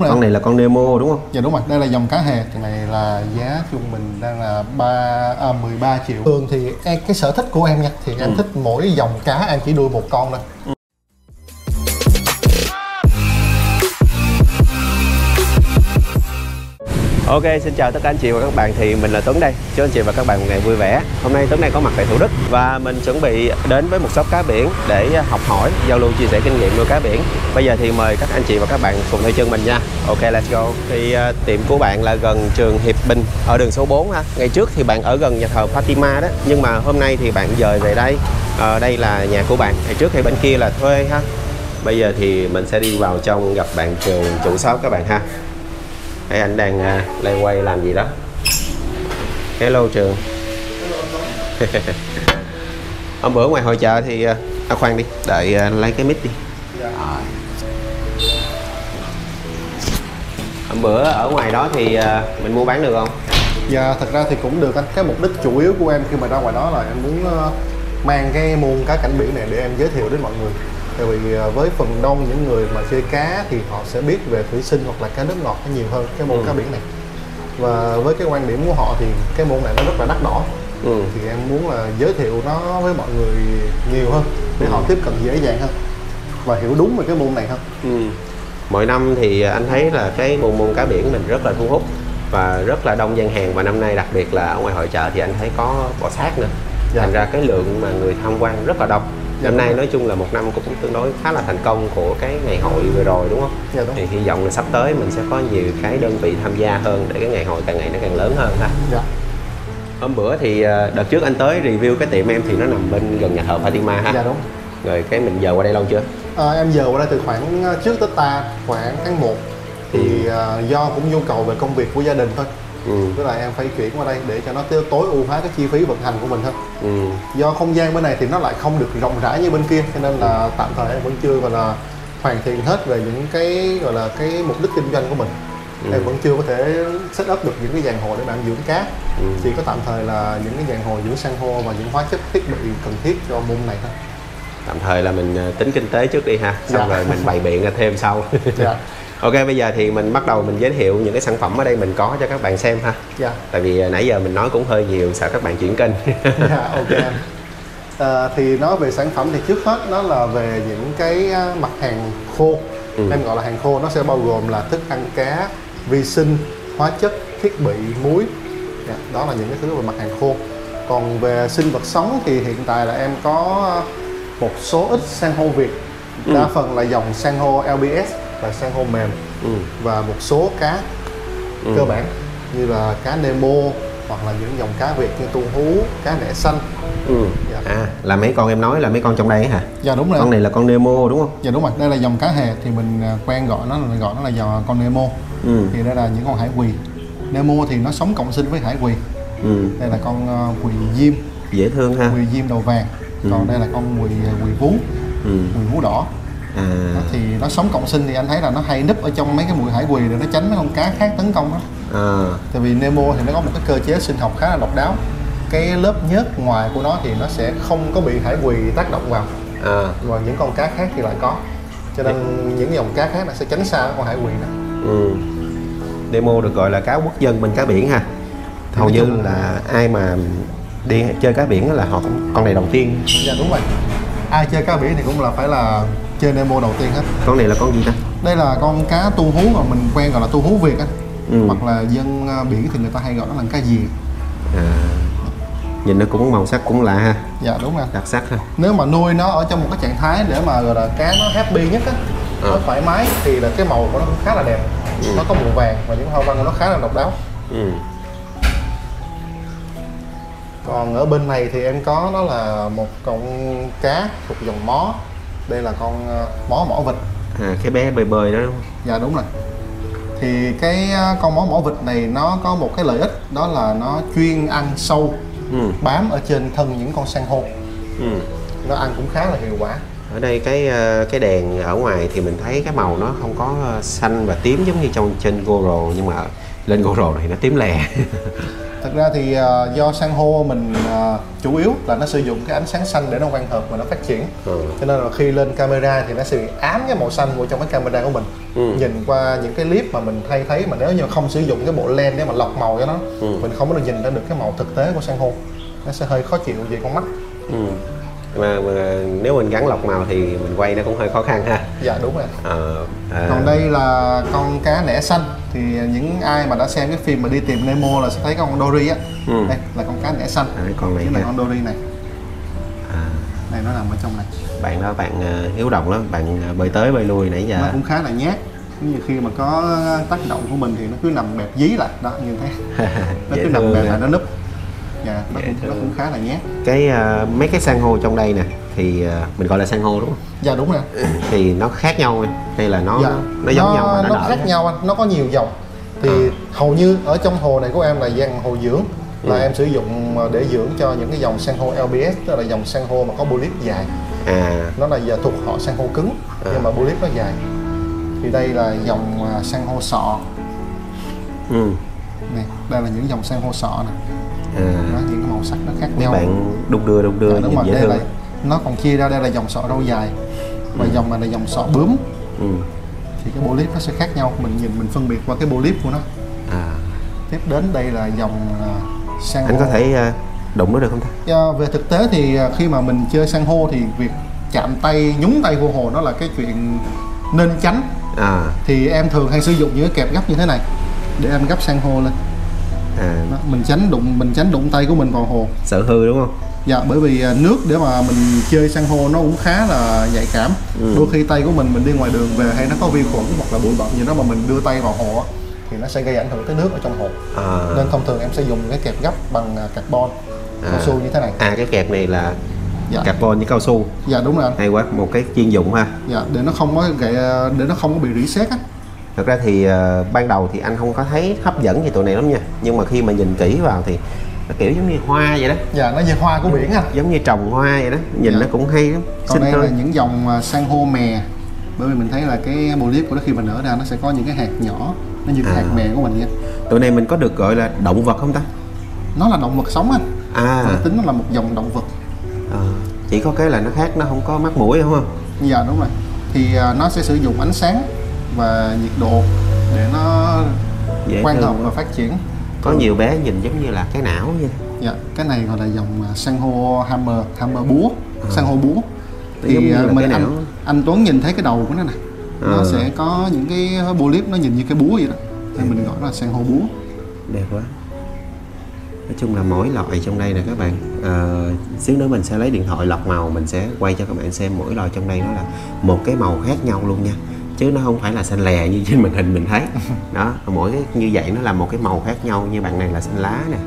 Con này là con Nemo đúng không? Dạ đúng rồi, đây là dòng cá hề. Cái này là giá trung bình đang là 13 triệu. Thường thì cái sở thích của em nha, thì em thích mỗi dòng cá em chỉ nuôi một con thôi. Ok, xin chào tất cả anh chị và các bạn, thì mình là Tuấn đây. Chúc anh chị và các bạn một ngày vui vẻ. Hôm nay Tuấn đây có mặt tại Thủ Đức và mình chuẩn bị đến với một shop cá biển để học hỏi, giao lưu, chia sẻ kinh nghiệm nuôi cá biển. Bây giờ thì mời các anh chị và các bạn cùng theo chân mình nha. Ok, let's go. Thì tiệm của bạn là gần trường Hiệp Bình ở đường số 4 ha. Ngày trước thì bạn ở gần nhà thờ Fatima đó, nhưng mà hôm nay thì bạn dời về đây. Đây là nhà của bạn. Ngày trước thì bên kia là thuê ha. Bây giờ thì mình sẽ đi vào trong gặp bạn Trường, chủ shop các bạn ha. Đây, anh đang lay quay làm gì đó. Hello Trường. Hôm bữa ngoài hội chợ thì khoan đi, đợi lấy cái mic đi. Hôm bữa ở ngoài đó thì mình mua bán được không? Dạ, thật ra thì cũng được anh. Cái mục đích chủ yếu của em khi mà ra ngoài đó là em muốn mang cái môn cá cảnh biển này để em giới thiệu đến mọi người. Tại vì với phần đông những người mà chơi cá thì họ sẽ biết về thủy sinh hoặc là cá nước ngọt nhiều hơn cái môn cá biển này. Và với cái quan điểm của họ thì cái môn này nó rất là đắt đỏ. Thì em muốn là giới thiệu nó với mọi người nhiều hơn để họ tiếp cận dễ dàng hơn và hiểu đúng về cái môn này hơn. Mỗi năm thì anh thấy là cái môn cá biển mình rất là thu hút và rất là đông gian hàng, và năm nay đặc biệt là ở ngoài hội chợ thì anh thấy có bò sát nữa. Thành ra cái lượng mà người tham quan rất là đông. Năm nay nói chung là một năm cũng tương đối khá là thành công của cái ngày hội vừa rồi đúng không? Dạ, đúng. Thì hy vọng là sắp tới mình sẽ có nhiều cái đơn vị tham gia hơn để cái ngày hội càng ngày nó càng lớn hơn ha. Dạ. Hôm bữa thì đợt trước anh tới review cái tiệm em thì nó nằm bên gần nhà thờ Fatima ha. Dạ đúng. Rồi cái mình giờ qua đây lâu chưa? Em giờ qua đây từ khoảng trước Tết ta, khoảng tháng 1. Thì do cũng nhu cầu về công việc của gia đình thôi. Tức là em phải chuyển qua đây để cho nó tối ưu hóa cái chi phí vận hành của mình hơn. Do không gian bên này thì nó lại không được rộng rãi như bên kia, cho nên là tạm thời em vẫn chưa gọi là hoàn thiện hết về những cái gọi là cái mục đích kinh doanh của mình. Em vẫn chưa có thể set up được những cái dàn hồ để mà em dưỡng cá. Chỉ có tạm thời là những cái dàn hồ dưỡng san hô và những hóa chất thiết bị cần thiết cho môn này thôi. Tạm thời là mình tính kinh tế trước đi ha, xong rồi mình bày biện ra thêm sau. Ok, bây giờ thì mình bắt đầu mình giới thiệu những cái sản phẩm ở đây mình có cho các bạn xem ha. Tại vì nãy giờ mình nói cũng hơi nhiều, sợ các bạn chuyển kênh. Ok. Thì nói về sản phẩm thì trước hết nó là về những cái mặt hàng khô. Em gọi là hàng khô, nó sẽ bao gồm là thức ăn cá, vi sinh, hóa chất, thiết bị, muối. Đó là những cái thứ về mặt hàng khô. Còn về sinh vật sống thì hiện tại là em có một số ít san hô Việt. Đa phần là dòng san hô LBS và san hô mềm, và một số cá cơ bản như là cá Nemo hoặc là những dòng cá Việt như tu hú, cá nẻ xanh. Là mấy con em nói là mấy con trong đây hả? Dạ đúng rồi. Con này là con Nemo đúng không? Dạ đúng rồi, đây là dòng cá hề thì mình quen gọi nó là dòng con Nemo. Thì đây là những con hải quỳ. Nemo thì nó sống cộng sinh với hải quỳ. Đây là con quỳ diêm, dễ thương ha. Quỳ diêm đầu vàng. Còn đây là con quỳ vú, quỳ vú đỏ. Thì nó sống cộng sinh thì anh thấy là nó hay núp ở trong mấy cái bụi hải quỳ để nó tránh mấy con cá khác tấn công đó. Tại vì Nemo thì nó có một cái cơ chế sinh học khá là độc đáo. Cái lớp nhớt ngoài của nó thì nó sẽ không có bị hải quỳ tác động vào. Và những con cá khác thì lại có. Cho nên những dòng cá khác nó sẽ tránh xa con hải quỳ này. Nemo được gọi là cá quốc dân bên cá biển ha. Hầu như là ai mà đi chơi cá biển là họ cũng con này đầu tiên. Dạ đúng rồi. Ai chơi cá biển thì cũng là phải là chơi Nemo đầu tiên hết. Con này là con gì ta? Đây là con cá tu hú mà mình quen gọi là tu hú Việt á. Hoặc là dân biển thì người ta hay gọi nó là cá gì. Nhìn nó cũng màu sắc cũng lạ ha. Dạ đúng rồi. Đặc sắc ha. Nếu mà nuôi nó ở trong một cái trạng thái để mà gọi là cá nó happy nhất á, nó thoải mái thì là cái màu của nó cũng khá là đẹp. Nó có màu vàng và những hoa văn của nó khá là độc đáo. Còn ở bên này thì em có đó là một con cá thuộc dòng mó. Đây là con mỏ vịt. Cái bé bơi bơi đó đúng không? Dạ đúng rồi. Thì cái con mỏ vịt này nó có một cái lợi ích, đó là nó chuyên ăn sâu, bám ở trên thân những con san hô. Nó ăn cũng khá là hiệu quả. Ở đây cái đèn ở ngoài thì mình thấy cái màu nó không có xanh và tím giống như trong trên GoPro, nhưng mà lên GoPro thì nó tím lè. Thực ra thì do san hô mình chủ yếu là nó sử dụng cái ánh sáng xanh để nó quang hợp và nó phát triển. Cho nên là khi lên camera thì nó sẽ bị ám cái màu xanh vào trong cái camera của mình. Nhìn qua những cái clip mà mình hay thấy mà nếu như không sử dụng cái bộ lens để mà lọc màu cho nó, mình không có nhìn ra được cái màu thực tế của san hô. Nó sẽ hơi khó chịu về con mắt. Mà nếu mình gắn lọc màu thì mình quay nó cũng hơi khó khăn ha. Dạ đúng rồi. Còn đây là con cá nẻ xanh. Thì những ai mà đã xem cái phim mà Đi Tìm Nemo là sẽ thấy con Dory á. Đây là con cá nẻ xanh. Con này là con Dory này. Này nó nằm ở trong này. Bạn đó bạn hiếu động lắm, bạn bơi tới bơi lui nãy giờ. Nó cũng khá là nhát. Như khi mà có tác động của mình thì nó cứ nằm bẹp dí lại đó, như thế. Nó cứ nằm bẹp lại nó núp. Dạ, nó cũng khá là nhát. Cái mấy cái san hô trong đây nè thì mình gọi là san hô đúng không? Dạ đúng rồi. Thì nó khác nhau hay là nó giống nhau mà nó khác nhau anh, nó có nhiều dòng. Thì hầu như ở trong hồ này của em là dạng hồ dưỡng, là em sử dụng để dưỡng cho những cái dòng san hô LBS, tức là dòng san hô mà có polyp dài. Nó là thuộc họ san hô cứng nhưng mà polyp nó dài. Thì đây là dòng san hô sọ. Này, đây là những dòng san hô sọ này. Nó những cái màu sắc nó khác nhau. Bạn đung đưa đúng rồi, đây là nó còn chia ra, đây là dòng sọ râu dài và dòng này là dòng sọ bướm. Thì cái polyp nó sẽ khác nhau, mình phân biệt qua cái polyp của nó. Tiếp đến đây là dòng san hô. Anh có thể đụng nó được không ta? Về thực tế thì khi mà mình chơi san hô thì việc chạm tay, nhúng tay vô hồ nó là cái chuyện nên tránh. Thì em thường hay sử dụng những cái kẹp gấp như thế này để em gấp san hô lên. Đó, mình tránh đụng tay của mình vào hồ. Sợ hư đúng không? Dạ, bởi vì nước để mà mình chơi san hô nó cũng khá là nhạy cảm. Đôi khi tay của mình đi ngoài đường về hay nó có vi khuẩn hoặc là bụi bặm gì đó mà mình đưa tay vào hồ thì nó sẽ gây ảnh hưởng tới nước ở trong hồ. Nên thông thường em sẽ dùng cái kẹp gấp bằng carbon cao su như thế này. Cái kẹp này là carbon với cao su. Dạ đúng rồi. Hay quá, một cái chuyên dụng ha. Dạ, để nó không có bị rỉ sét á. Thật ra thì ban đầu thì anh không có thấy hấp dẫn gì tụi này lắm nha, nhưng mà khi mà nhìn kỹ vào thì nó kiểu giống như hoa vậy đó. Dạ, nó như hoa của biển anh. Giống như trồng hoa vậy đó, nhìn nó cũng hay lắm. Còn đây là những dòng san hô mè. Bởi vì mình thấy là cái polyp của nó khi mà nở ra nó sẽ có những cái hạt nhỏ, nó như cái hạt mè của mình vậy. Tụi này mình có được gọi là động vật không ta? Nó là động vật sống anh. Tính nó là một dòng động vật. Chỉ có cái là nó khác, nó không có mắt mũi đúng không? Dạ đúng rồi. Thì nó sẽ sử dụng ánh sáng và nhiệt độ để nó quang hợp và phát triển. Có nhiều bé nhìn giống như là cái não vậy. Dạ, cái này gọi là dòng san hô hammer búa, san hô búa. Thì anh Tuấn nhìn thấy cái đầu của nó này, nó sẽ có những cái polyp nó nhìn như cái búa vậy đó, nên mình gọi nó là san hô búa. Đẹp quá. Nói chung là mỗi loại trong đây nè các bạn. Xíu nữa mình sẽ lấy điện thoại lọc màu, mình sẽ quay cho các bạn xem mỗi loại trong đây nó là một cái màu khác nhau luôn nha, chứ nó không phải là xanh lè như trên màn hình mình thấy. Đó, mỗi cái như vậy nó là một cái màu khác nhau. Như bạn này là xanh lá nè,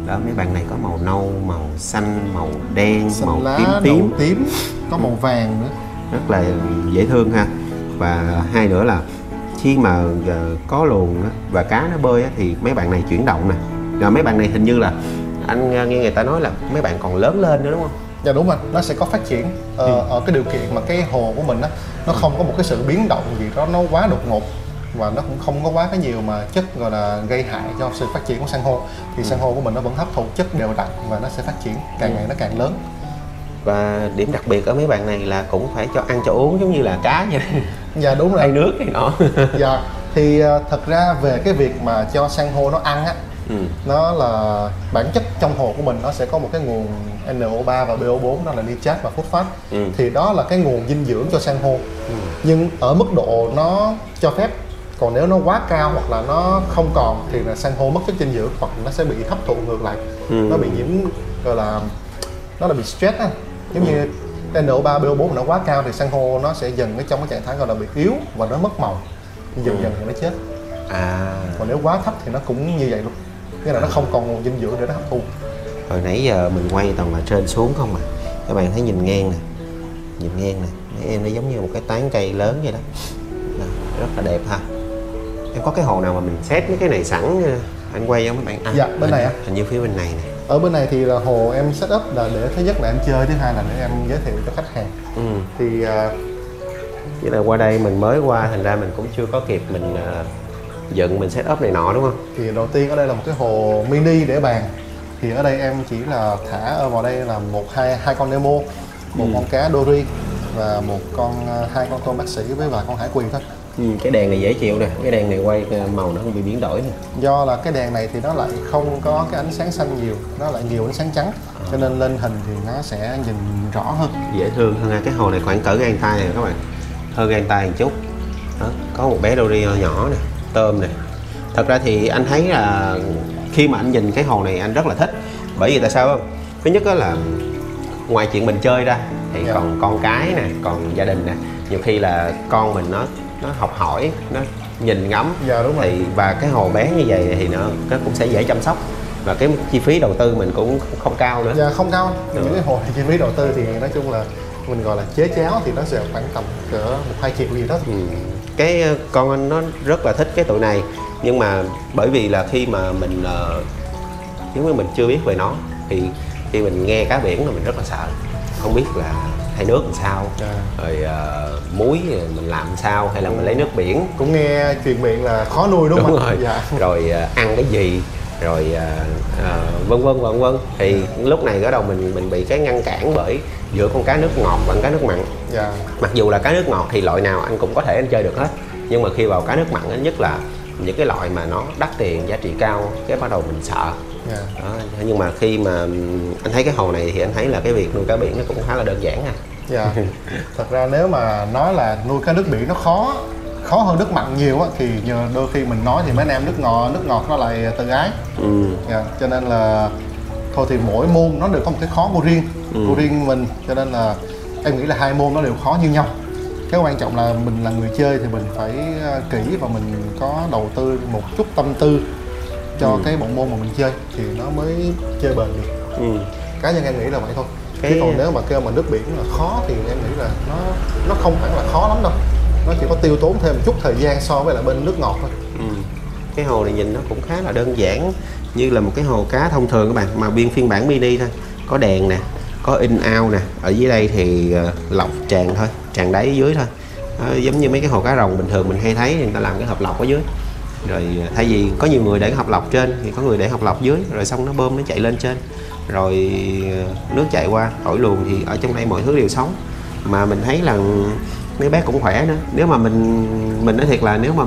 đó, mấy bạn này có màu nâu, màu xanh, màu đen, xanh màu lá, tím, có màu vàng nữa, rất là dễ thương ha. Và hai nữa là khi mà có luồng và cá nó bơi thì mấy bạn này chuyển động nè. Rồi mấy bạn này hình như là anh nghe người ta nói là mấy bạn còn lớn lên nữa đúng không? Dạ đúng rồi, nó sẽ có phát triển ở cái điều kiện mà cái hồ của mình á, nó không có một cái sự biến động gì đó nó quá đột ngột, và nó cũng không có quá cái nhiều mà chất gọi là gây hại cho sự phát triển của san hô. Thì san hô của mình nó vẫn hấp thụ chất đều đặn và nó sẽ phát triển càng ngày nó càng lớn. Và điểm đặc biệt ở mấy bạn này là cũng phải cho ăn cho uống giống như là cá vậy. Dạ đúng rồi. Hay nước hay nọ. Dạ, thì thật ra về cái việc mà cho san hô nó ăn á, nó là bản chất trong hồ của mình nó sẽ có một cái nguồn NO3 và BO4, đó là nitrat và phosphat. Thì đó là cái nguồn dinh dưỡng cho san hô. Nhưng ở mức độ nó cho phép. Còn nếu nó quá cao hoặc là nó không còn thì là san hô mất chất dinh dưỡng, hoặc nó sẽ bị hấp thụ ngược lại. Nó bị nhiễm, gọi là nó là bị stress á. Giống như NO3, BO4 nó quá cao thì san hô nó sẽ dần trong cái trạng thái gọi là bị yếu và nó mất màu, dần dần thì nó chết. Còn nếu quá thấp thì nó cũng như vậy luôn, nghĩa là nó không còn nguồn dinh dưỡng để nó hấp thu. Hồi nãy giờ mình quay toàn là trên xuống không mà các bạn thấy nhìn ngang nè, nhìn ngang nè, mấy em nó giống như một cái tán cây lớn vậy đó. Rất là đẹp ha. Em có cái hồ nào mà mình set mấy cái này sẵn anh quay không mấy bạn? Dạ bên này hình như phía bên này nè. Ở bên này thì là hồ em set up là để thứ nhất là em chơi, thứ hai là để em giới thiệu cho khách hàng. Thì vậy là qua đây mình mới qua, thành ra mình cũng chưa có kịp mình dựng, mình set up này nọ đúng không? Thì đầu tiên ở đây là một cái hồ mini để bàn. Thì ở đây em chỉ là thả vào đây là hai con Nemo, một con cá Dory và hai con tôm bác sĩ với vài con hải quỳ thôi. Cái đèn này dễ chịu nè, cái đèn này quay màu nó không bị biến đổi nè. Do là cái đèn này thì nó lại không có cái ánh sáng xanh nhiều, nó lại nhiều ánh sáng trắng, cho nên lên hình thì nó sẽ nhìn rõ hơn, dễ thương hơn. Cái hồ này khoảng cỡ gang tay này các bạn, hơn gang tay một chút đó. Có một bé Dory nhỏ nè, tôm nè. Thật ra thì anh thấy là khi mà anh nhìn cái hồ này anh rất là thích, bởi vì tại sao không? Thứ nhất đó là ngoài chuyện mình chơi ra thì còn con cái nè, còn gia đình nè, nhiều khi là con mình nó học hỏi, nó nhìn ngắm. Đúng rồi. Thì và cái hồ bé như vậy thì nó cũng sẽ dễ chăm sóc, và cái chi phí đầu tư mình cũng không cao nữa. Không cao. Những cái hồ chi phí đầu tư thì nói chung là mình gọi là chế cháo thì nó sẽ khoảng tầm cỡ 1-2 triệu gì đó. Cái con anh nó rất là thích cái tụi này, nhưng mà bởi vì là khi mà mình nếu mà mình chưa biết về nó thì khi mình nghe cá biển là mình rất là sợ, không biết là thay nước làm sao, rồi muối mình làm sao, hay là mình lấy nước biển. Cũng nghe truyền miệng là khó nuôi đúng không? Rồi. Rồi ăn cái gì, rồi vân vân. Thì lúc này bắt đầu mình bị cái ngăn cản bởi giữa con cá nước ngọt và cá nước mặn. Mặc dù là cá nước ngọt thì loại nào anh cũng có thể anh chơi được hết, nhưng mà khi vào cá nước mặn nhất là những cái loại mà nó đắt tiền, giá trị cao, cái bắt đầu mình sợ. Đó. Nhưng mà khi mà anh thấy cái hồ này thì anh thấy là cái việc nuôi cá biển nó cũng khá là đơn giản Thật ra nếu mà nói là nuôi cá nước biển nó khó hơn nước mặn nhiều á, thì nhờ đôi khi mình nói thì mấy anh em nước ngọt nó lại tự ái. Cho nên là thôi thì mỗi môn nó đều có một cái khó của riêng mình, cho nên là em nghĩ là hai môn nó đều khó như nhau. Cái quan trọng là mình là người chơi thì mình phải kỹ và mình có đầu tư một chút tâm tư cho cái bộ môn mà mình chơi thì nó mới chơi bền được. Cá nhân em nghĩ là vậy thôi. Chứ còn nếu mà kêu mà nước biển là khó thì em nghĩ là nó không hẳn là khó lắm đâu, nó chỉ có tiêu tốn thêm một chút thời gian so với lại bên nước ngọt thôi. Cái hồ này nhìn nó cũng khá là đơn giản, như là một cái hồ cá thông thường các bạn, mà phiên bản mini thôi. Có đèn nè, có in out nè, ở dưới đây thì lọc tràn thôi, tràn đáy ở dưới thôi. Giống như mấy cái hồ cá rồng bình thường mình hay thấy người ta làm cái hộp lọc ở dưới, rồi thay vì có nhiều người để cái hộp lọc trên thì có người để hộp lọc dưới, rồi xong nó bơm nó chạy lên trên, rồi nước chạy qua thổi luồng, thì ở trong đây mọi thứ đều sống. Mà mình thấy là mấy bé cũng khỏe nữa. Nếu mà mình nói thiệt là nếu mà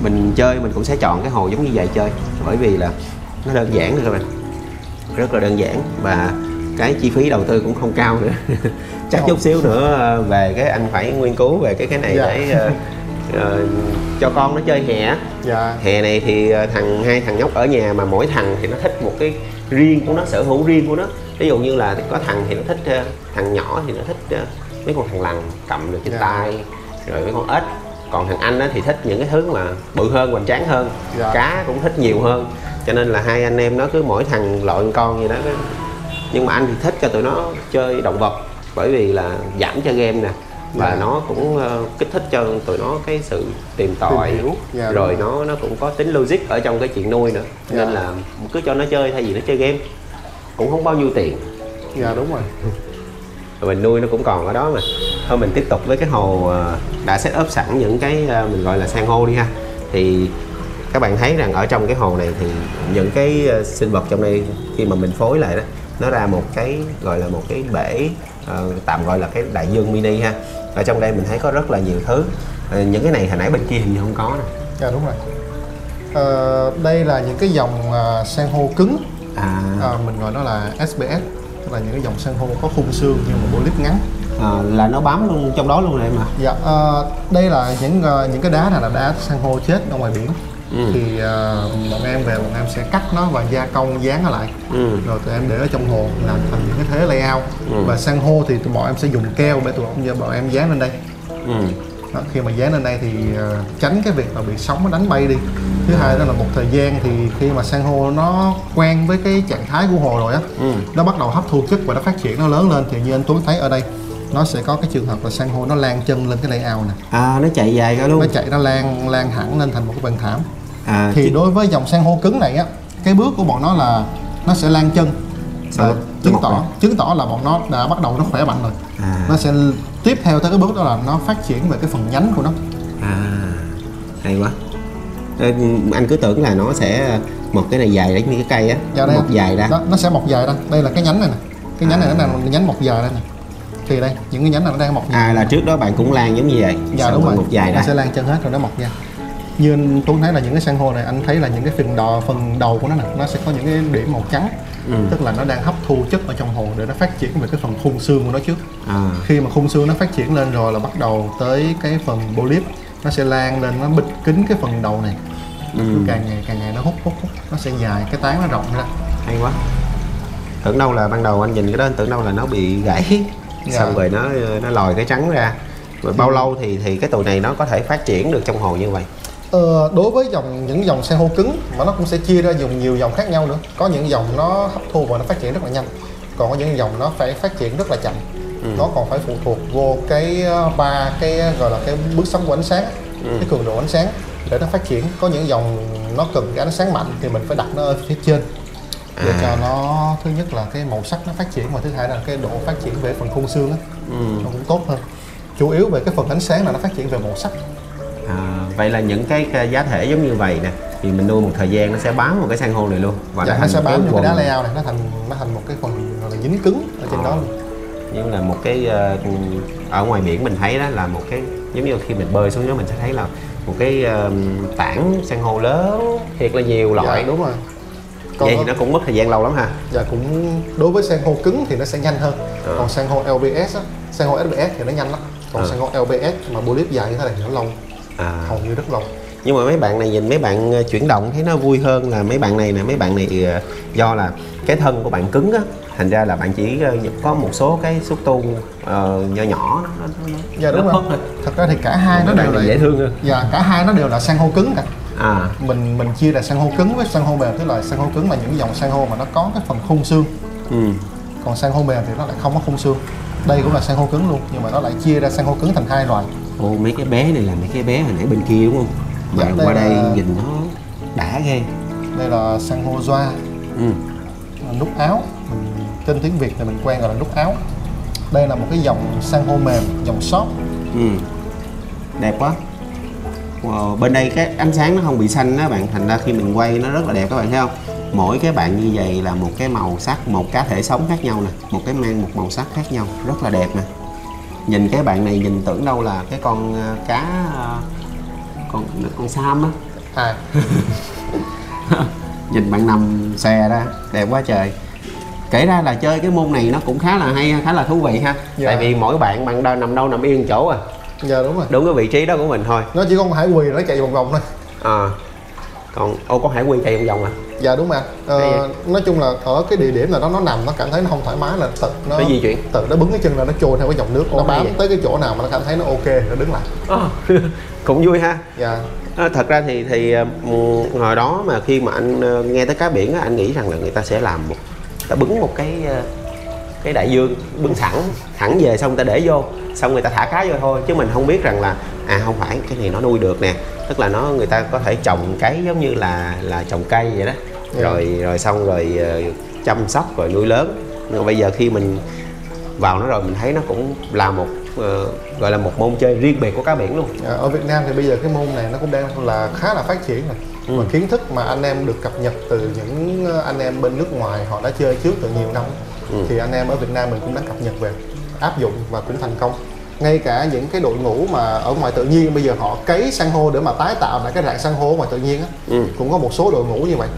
mình chơi mình cũng sẽ chọn cái hồ giống như vậy chơi, bởi vì là nó đơn giản nữa các bạn, rất là đơn giản, và cái chi phí đầu tư cũng không cao nữa. Chắc chút xíu nữa về cái anh phải nghiên cứu về cái này để cho con nó chơi hè. Hè này thì hai thằng nhóc ở nhà, mà mỗi thằng thì nó thích một cái riêng của nó, sở hữu riêng của nó. Ví dụ như là có thằng thì nó thích, thằng nhỏ thì nó thích mấy con thằn lằn cầm được trên tay, rồi mấy con ếch. Còn thằng anh thì thích những cái thứ mà bự hơn, hoành tráng hơn, cá cũng thích nhiều hơn. Cho nên là hai anh em nó cứ mỗi thằng loại con gì đó. Nhưng mà anh thì thích cho tụi nó chơi động vật, bởi vì là giảm cho game nè, và nó cũng kích thích cho tụi nó cái sự tìm tòi, rồi nó cũng có tính logic ở trong cái chuyện nuôi nữa. Nên là cứ cho nó chơi thay vì nó chơi game, cũng không bao nhiêu tiền. Đúng rồi. Rồi mình nuôi nó cũng còn ở đó mà. Thôi mình tiếp tục với cái hồ đã set up sẵn những cái mình gọi là san hô đi ha. Thì các bạn thấy rằng ở trong cái hồ này thì những cái sinh vật trong đây khi mà mình phối lại đó, nó ra một cái gọi là một cái bể tạm gọi là cái đại dương mini ha. Ở trong đây mình thấy có rất là nhiều thứ. Những cái này hồi nãy bên kia hình như không có nè. Đúng rồi. Đây là những cái dòng san hô cứng, mình gọi nó là SBS, tức là những cái dòng san hô có khung xương nhưng mà bolip ngắn. Là nó bám luôn trong đó luôn này mà. Đây là những cái đá này là đá san hô chết ở ngoài biển. Thì bọn em về bọn em sẽ cắt nó và gia công dán nó lại, rồi tụi em để ở trong hồ làm thành những cái thế layout. Và san hô thì bọn em sẽ dùng keo để bọn em dán lên đây. Đó, khi mà dán lên đây thì tránh cái việc mà bị sóng nó đánh bay đi. Thứ hai đó là một thời gian thì khi mà san hô nó quen với cái trạng thái của hồ rồi á, nó bắt đầu hấp thu chất và nó phát triển, nó lớn lên, thì như anh Tuấn thấy ở đây nó sẽ có cái trường hợp là san hô nó lan chân lên cái layout này. Nó chạy dài ra luôn. Nó chạy, nó lan hẳn lên thành một cái bàn thảm. Thì đối với dòng san hô cứng này á, cái bước của bọn nó là nó sẽ lan chân, chứng tỏ là bọn nó đã bắt đầu nó khỏe mạnh rồi. Nó sẽ tiếp theo tới cái bước đó là nó phát triển về cái phần nhánh của nó. Hay quá. Anh cứ tưởng là nó sẽ một cái này dài giống như cái cây á. Dạ, đây mọc dài ra. Nó sẽ mọc dài ra. Đây là cái nhánh này nè. Cái nhánh này nó đang nhánh mọc dài đây nè. Thì đây, những cái nhánh này nó đang mọc dài. Là trước đó bạn cũng lan giống như vậy. Dạ đúng rồi. Mọc dài nó ra. sẽ lan chân hết rồi nó mọc ra. Như anh Tuấn thấy là những cái san hô này, anh thấy là những cái phần đầu của nó nè, nó sẽ có những cái điểm màu trắng. Tức là nó đang hấp thu chất ở trong hồ để nó phát triển về cái phần khung xương của nó trước. Khi mà khung xương nó phát triển lên rồi là bắt đầu tới cái phần polyp, nó sẽ lan lên, nó bít kín cái phần đầu này. Càng ngày nó hút, nó sẽ dài, cái tán nó rộng ra. Hay quá. Tưởng đâu là ban đầu anh nhìn cái đó anh tưởng đâu là nó bị gãy. Xong rồi nó lòi cái trắng ra. Rồi bao lâu thì cái tụi này nó có thể phát triển được trong hồ như vậy? Đối với những dòng san hô cứng mà nó cũng sẽ chia ra dùng nhiều dòng khác nhau nữa. Có những dòng nó hấp thu và nó phát triển rất là nhanh, còn có những dòng nó phải phát triển rất là chậm. Nó còn phải phụ thuộc vô cái gọi là cái bước sóng của ánh sáng, cái cường độ ánh sáng để nó phát triển. Có những dòng nó cần cái ánh sáng mạnh thì mình phải đặt nó ở phía trên để cho nó, thứ nhất là cái màu sắc nó phát triển, và thứ hai là cái độ phát triển về phần khung xương á nó cũng tốt hơn. Chủ yếu về cái phần ánh sáng là nó phát triển về màu sắc. Vậy là những cái giá thể giống như vậy nè thì mình nuôi một thời gian nó sẽ bám vào cái san hô này luôn, và nó sẽ bám vào cái đá leo này, nó thành một cái phần gọi là dính cứng ở trên đó luôn. Nhưng là một cái ở ngoài biển mình thấy đó là một cái giống như khi mình bơi xuống đó mình sẽ thấy là một cái tảng san hô lớn thiệt là nhiều loại. Đúng rồi. Vậy thì nó cũng mất thời gian lâu lắm ha. Cũng đối với san hô cứng thì nó sẽ nhanh hơn. Còn san hô LBS á, san hô SBS thì nó nhanh lắm. Còn san hô LBS mà polyp dài như thế này thì nó lâu, hầu như rất lâu. Nhưng mà mấy bạn này nhìn mấy bạn chuyển động thấy nó vui hơn là mấy bạn này nè. Mấy bạn này do là cái thân của bạn cứng á, thành ra là bạn chỉ có một số cái xúc tu nhỏ nhỏ nó đúng rồi. Thật ra thì cả hai nó đều là dễ thương hơn. Cả hai nó đều là san hô cứng cả. Mình chia là san hô cứng với san hô mềm. Tức là san hô cứng là những dòng san hô mà nó có cái phần khung xương. Còn san hô mềm thì nó lại không có khung xương. Đây cũng là san hô cứng luôn, nhưng mà nó lại chia ra san hô cứng thành hai loại. Mấy cái bé này là mấy cái bé hồi nãy bên kia đúng không? Mà qua đây nhìn nó đã ghê. Đây là san hô doa, nút áo. Tên tiếng Việt thì mình quen gọi là nút áo. Đây là một cái dòng san hô mềm, dòng short. Đẹp quá. Bên đây cái ánh sáng nó không bị xanh đó bạn, thành ra khi mình quay nó rất là đẹp các bạn thấy không? Mỗi cái bạn như vậy là một cái màu sắc, một cá thể sống khác nhau nè, một cái mang một màu sắc khác nhau, rất là đẹp nè. Nhìn cái bạn này nhìn tưởng đâu là cái con cá, con sam á. Nhìn bạn nằm xè ra đẹp quá trời. Kể ra là chơi cái môn này nó cũng khá là hay, khá là thú vị ha. Tại vì mỗi bạn nằm đâu nằm yên chỗ à. Đúng rồi. Đúng cái vị trí đó của mình thôi. Nó chỉ có con hải quỳ nó chạy vòng vòng thôi. Còn con hải quỳ chạy vòng vòng à? Đúng mà. Nói chung là ở cái địa điểm là nó nằm, nó cảm thấy nó không thoải mái là nó di chuyển, tự nó bứng cái chân ra, nó trôi theo cái dòng nước, nó bám tới cái chỗ nào mà nó cảm thấy nó ok nó đứng lại. Cũng vui ha. Thật ra thì hồi đó mà khi mà anh nghe tới cá biển á, anh nghĩ rằng là người ta sẽ làm ta bứng một cái đại dương bưng thẳng về, xong người ta để vô, xong người ta thả cá vô thôi, chứ mình không biết rằng là không phải cái này nó nuôi được nè. Tức là người ta có thể trồng cái giống như là trồng cây vậy đó. Rồi xong rồi chăm sóc rồi nuôi lớn. Nhưng mà bây giờ khi mình vào nó rồi mình thấy nó cũng là một gọi là một môn chơi riêng biệt của cá biển luôn. Ở Việt Nam thì bây giờ cái môn này nó cũng đang là khá là phát triển rồi. Và kiến thức mà anh em được cập nhật từ những anh em bên nước ngoài họ đã chơi trước từ nhiều năm, thì anh em ở Việt Nam mình cũng đã cập nhật về, áp dụng và cũng thành công. Ngay cả những cái đội ngũ mà ở ngoài tự nhiên bây giờ họ cấy san hô để mà tái tạo lại cái rạn san hô ở ngoài tự nhiên á, cũng có một số đội ngũ như vậy.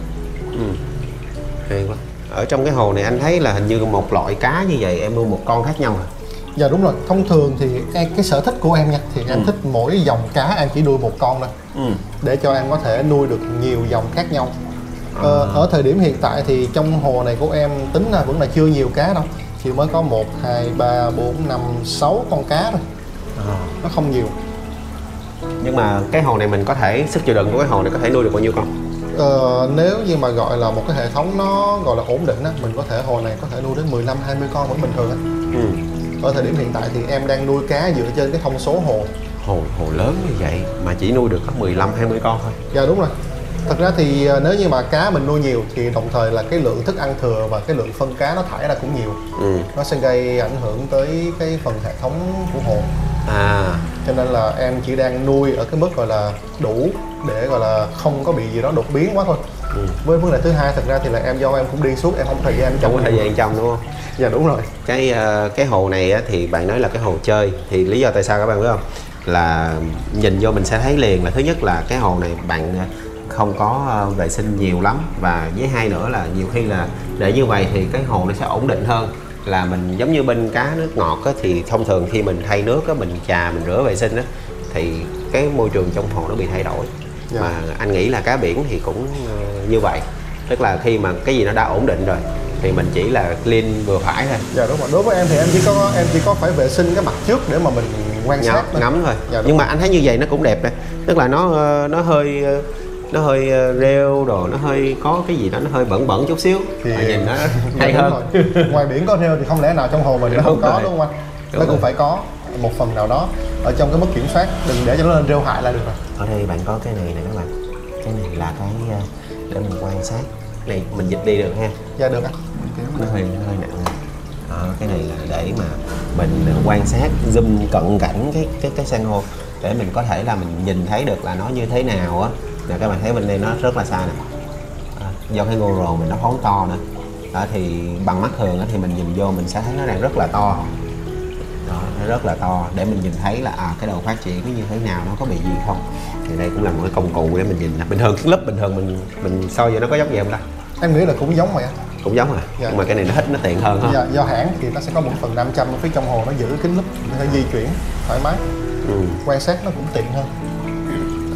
Hay quá. Ở trong cái hồ này anh thấy là hình như một loại cá như vậy em nuôi một con khác nhau à? Dạ đúng rồi. Thông thường thì cái sở thích của em nha, thì em thích mỗi dòng cá em chỉ nuôi một con thôi, để cho em có thể nuôi được nhiều dòng khác nhau. Ở thời điểm hiện tại thì trong hồ này của em tính là vẫn là chưa nhiều cá đâu, chỉ mới có 1, 2, 3, 4, 5, 6 con cá thôi. Nó không nhiều. Nhưng mà cái hồ này mình có thể, sức chịu đựng của cái hồ này có thể nuôi được bao nhiêu con? Nếu như mà gọi là một cái hệ thống nó gọi là ổn định á, mình có thể hồ này có thể nuôi đến 15-20 con vẫn bình thường á. Ở thời điểm hiện tại thì em đang nuôi cá dựa trên cái thông số hồ. Hồ lớn như vậy mà chỉ nuôi được có 15-20 con thôi? Dạ đúng rồi. Thật ra thì nếu như mà cá mình nuôi nhiều thì đồng thời là cái lượng thức ăn thừa và cái lượng phân cá nó thải ra cũng nhiều. Nó sẽ gây ảnh hưởng tới cái phần hệ thống của hồ. cho nên là em chỉ đang nuôi ở cái mức gọi là đủ để gọi là không có bị gì đó đột biến quá thôi. Với vấn đề thứ hai, thật ra thì là do em cũng đi suốt, em không có thời gian không có thời gian trong đúng không? Dạ đúng rồi. Cái hồ này á, thì bạn nói là cái hồ chơi, thì lý do tại sao các bạn biết không, là nhìn vô mình sẽ thấy liền là thứ nhất là cái hồ này bạn không có vệ sinh nhiều lắm, và với hai nữa là nhiều khi là để như vậy thì cái hồ nó sẽ ổn định hơn. Là mình giống như bên cá nước ngọt á, thì thông thường khi mình thay nước á, mình chà mình rửa vệ sinh á, thì cái môi trường trong hồ nó bị thay đổi. Mà anh nghĩ là cá biển thì cũng như vậy, tức là khi mà cái gì nó đã ổn định rồi thì mình chỉ là clean vừa phải thôi. Dạ đúng rồi. Đối với em thì em chỉ có phải vệ sinh cái mặt trước để mà mình quan sát ngắm thôi. Dạ, nhưng mà anh thấy như vậy nó cũng đẹp nè, tức là nó hơi rêu đồ, nó hơi có cái gì đó nó hơi bẩn bẩn chút xíu thì nhìn nó hay hơn. Ngoài biển có rêu thì không lẽ nào trong hồ mình nó không có, đúng không anh? Nó cũng phải có một phần nào đó ở trong cái mức kiểm soát, đừng để cho nó lên rêu hại là được rồi. Ở đây bạn có cái này nè các bạn, cái này là cái để mình quan sát này, mình dịch đi được ha? Dạ được anh. Nó hơi nặng. Cái này là để mà mình quan sát zoom cận cảnh cái san hô để mình có thể là mình nhìn thấy được là nó như thế nào á. Nè các bạn thấy bên đây nó rất là xa nè, do cái GoPro mình nó phóng to nữa đó, thì bằng mắt thường á, thì mình nhìn vô mình sẽ thấy nó đang rất là to đó, nó rất là to để mình nhìn thấy là cái đầu phát triển nó như thế nào, nó có bị gì không. Thì đây cũng là một cái công cụ để mình nhìn. Bình thường cái lớp bình thường mình soi vô nó có giống gì không ta? Em nghĩ là cũng giống vậy á. Cũng giống à? Dạ. Nhưng mà cái này nó hít nó tiện hơn ha. Dạ, do hãng thì nó sẽ có 1/500 ở phía trong hồ, nó giữ kính lúp, nó sẽ di chuyển thoải mái. Quan sát nó cũng tiện hơn.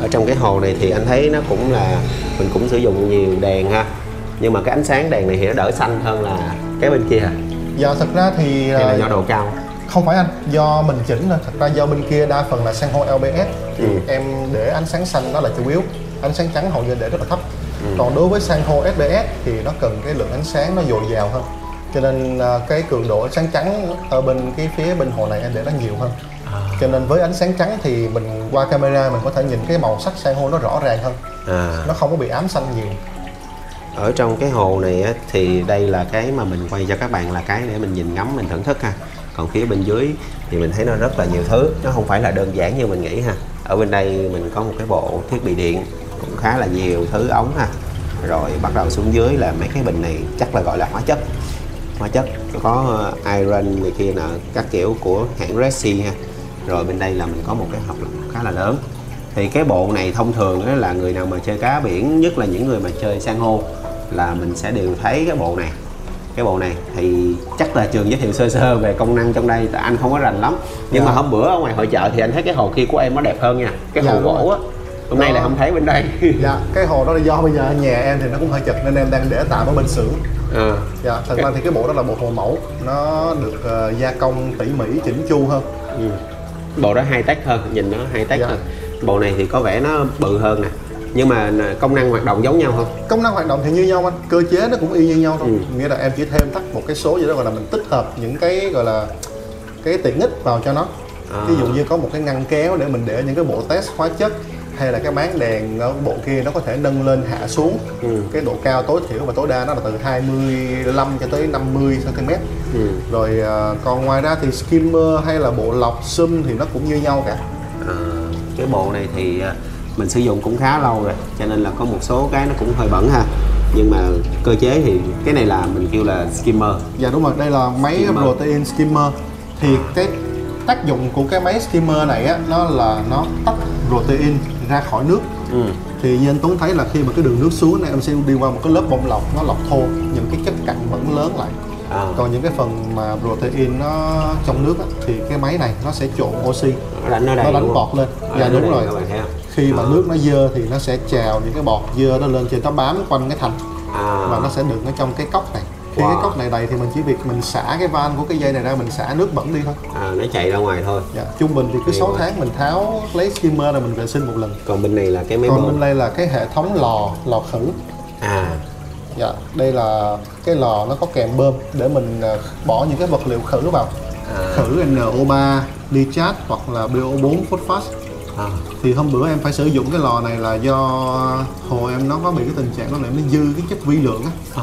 Ở trong cái hồ này thì anh thấy nó cũng là mình cũng sử dụng nhiều đèn ha, nhưng mà cái ánh sáng đèn này thì nó đỡ xanh hơn là cái bên kia hả? Dạ thật ra thì là do độ cao. Không phải anh, do mình chỉnh rồi. Thật ra do bên kia đa phần là san hô LBS thì em để ánh sáng xanh nó là chủ yếu, ánh sáng trắng hầu như để rất là thấp. Còn đối với san hô SBS thì nó cần cái lượng ánh sáng nó dồi dào hơn, cho nên cái cường độ ánh sáng trắng ở bên cái phía bên hồ này em để nó nhiều hơn. Cho nên với ánh sáng trắng thì mình qua camera mình có thể nhìn cái màu sắc san hô nó rõ ràng hơn, nó không có bị ám xanh nhiều. Ở trong cái hồ này á, thì đây là cái mà mình quay cho các bạn là cái để mình nhìn ngắm mình thưởng thức ha. Còn phía bên dưới thì mình thấy nó rất là nhiều thứ, nó không phải là đơn giản như mình nghĩ ha. Ở bên đây mình có một cái bộ thiết bị điện cũng khá là nhiều thứ ống ha. Rồi bắt đầu xuống dưới là mấy cái bình này chắc là gọi là hóa chất có iron này kia nè, các kiểu của hãng Red Sea ha. Rồi bên đây là mình có một cái hộp khá là lớn. Thì cái bộ này thông thường đó là người nào mà chơi cá biển, nhất là những người mà chơi san hô là mình sẽ đều thấy cái bộ này. Cái bộ này thì chắc là Trường giới thiệu sơ sơ về công năng trong đây, tại anh không có rành lắm. Nhưng mà hôm bữa ở ngoài hội chợ thì anh thấy cái hồ kia của em nó đẹp hơn nha. Cái hồ gỗ á, hôm nay là không thấy bên đây. Dạ, cái hồ đó là do bây giờ nhà em thì nó cũng hơi chật nên em đang để tạm ở bên xưởng. Dạ, thật ra thì cái bộ đó là bộ hồ mẫu, nó được gia công tỉ mỉ chỉnh chu hơn. Bộ đó high tech hơn, nhìn nó high tech hơn. Bộ này thì có vẻ nó bự hơn nè. Nhưng mà công năng hoạt động giống nhau không? Công năng hoạt động thì như nhau anh, cơ chế nó cũng y như nhau thôi. Nghĩa là em chỉ thêm thắt một cái số gì đó gọi là mình tích hợp những cái gọi là cái tiện ích vào cho nó. Ví dụ như có một cái ngăn kéo để mình để những cái bộ test hóa chất, hay là cái máng đèn ở bộ kia nó có thể nâng lên hạ xuống. Cái độ cao tối thiểu và tối đa nó là từ 25 cho tới 50 cm. Rồi còn ngoài ra thì skimmer hay là bộ lọc sum thì nó cũng như nhau cả. Cái bộ này thì mình sử dụng cũng khá lâu rồi, cho nên là có một số cái nó cũng hơi bẩn ha. Nhưng mà cơ chế thì cái này là mình kêu là skimmer. Dạ đúng rồi, đây là máy protein skimmer. Thì cái tác dụng của cái máy skimmer này á, nó tách protein ra khỏi nước. Thì như anh Tuấn thấy là khi mà cái đường nước xuống này em sẽ đi qua một cái lớp bông lọc, nó lọc thô những cái chất cặn bẩn lớn lại. Còn những cái phần mà protein nó trong nước á, thì cái máy này nó sẽ trộn oxy, nó đánh bọt lên. Dạ đúng rồi. Khi mà nước nó dơ thì nó sẽ trào những cái bọt dơ nó lên trên, nó bám quanh cái thành và nó sẽ đựng ở trong cái cốc này. Khi cái cốc này đầy thì mình chỉ việc mình xả cái van của cái dây này ra, mình xả nước bẩn đi thôi. Nó chạy ra ngoài thôi. Dạ, trung bình thì cứ 6 tháng mình tháo lấy skimmer là mình vệ sinh một lần. Còn bên này là cái máy bơm. Còn bên đây là cái hệ thống lò khử. Dạ, đây là cái lò nó có kèm bơm để mình bỏ những cái vật liệu khử vào. Khử NO3, nitrat hoặc là BO4 phosphate. Thì hôm bữa em phải sử dụng cái lò này là do hồ em nó có bị cái tình trạng nó dư cái chất vi lượng á.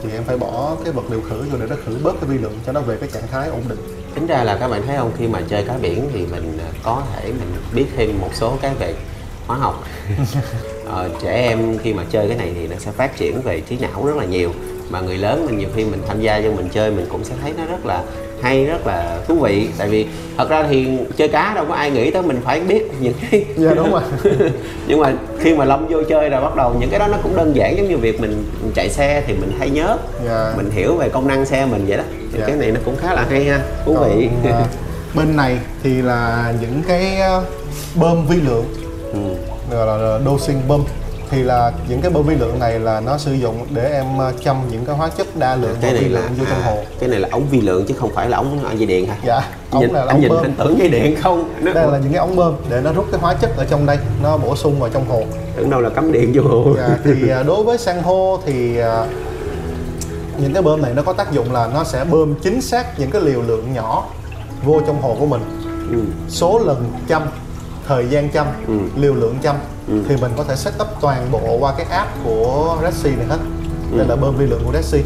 thì em phải bỏ cái vật liệu khử vô để nó khử bớt cái vi lượng cho nó về cái trạng thái ổn định. Tính ra là các bạn thấy không, khi mà chơi cá biển thì mình có thể mình biết thêm một số cái về hóa học. Trẻ em khi mà chơi cái này thì nó sẽ phát triển về trí não rất là nhiều, mà người lớn mình nhiều khi mình tham gia vô mình chơi mình cũng sẽ thấy nó rất là hay, rất là thú vị. Tại vì thật ra thì chơi cá đâu có ai nghĩ tới mình phải biết những cái Đúng rồi. nhưng mà khi mà Long vô chơi rồi bắt đầu những cái đó nó cũng đơn giản, giống như việc mình chạy xe thì mình hay nhớ, mình hiểu về công năng xe mình vậy đó. Thì cái này nó cũng khá là hay ha, thú vị. Bên này thì là những cái bơm vi lượng, gọi là dosing bơm. Thì là những cái bơm vi lượng này là nó sử dụng để em châm những cái hóa chất đa lượng cái này vi là lượng vô trong hồ. Cái này là ống vi lượng chứ không phải là ống dây điện hả? Dạ, ống này là ống bơm. Anh tưởng dây điện không? Đây là những cái ống bơm để nó rút cái hóa chất ở trong đây, nó bổ sung vào trong hồ. Tưởng đâu là cắm điện vô hồ. Dạ, thì đối với san hô thì những cái bơm này nó có tác dụng là nó sẽ bơm chính xác những cái liều lượng nhỏ vô trong hồ của mình. Số lần châm, thời gian châm, liều lượng châm thì mình có thể set up toàn bộ qua cái app của Redsi này hết. Đây là bơm vi lượng của Redsi.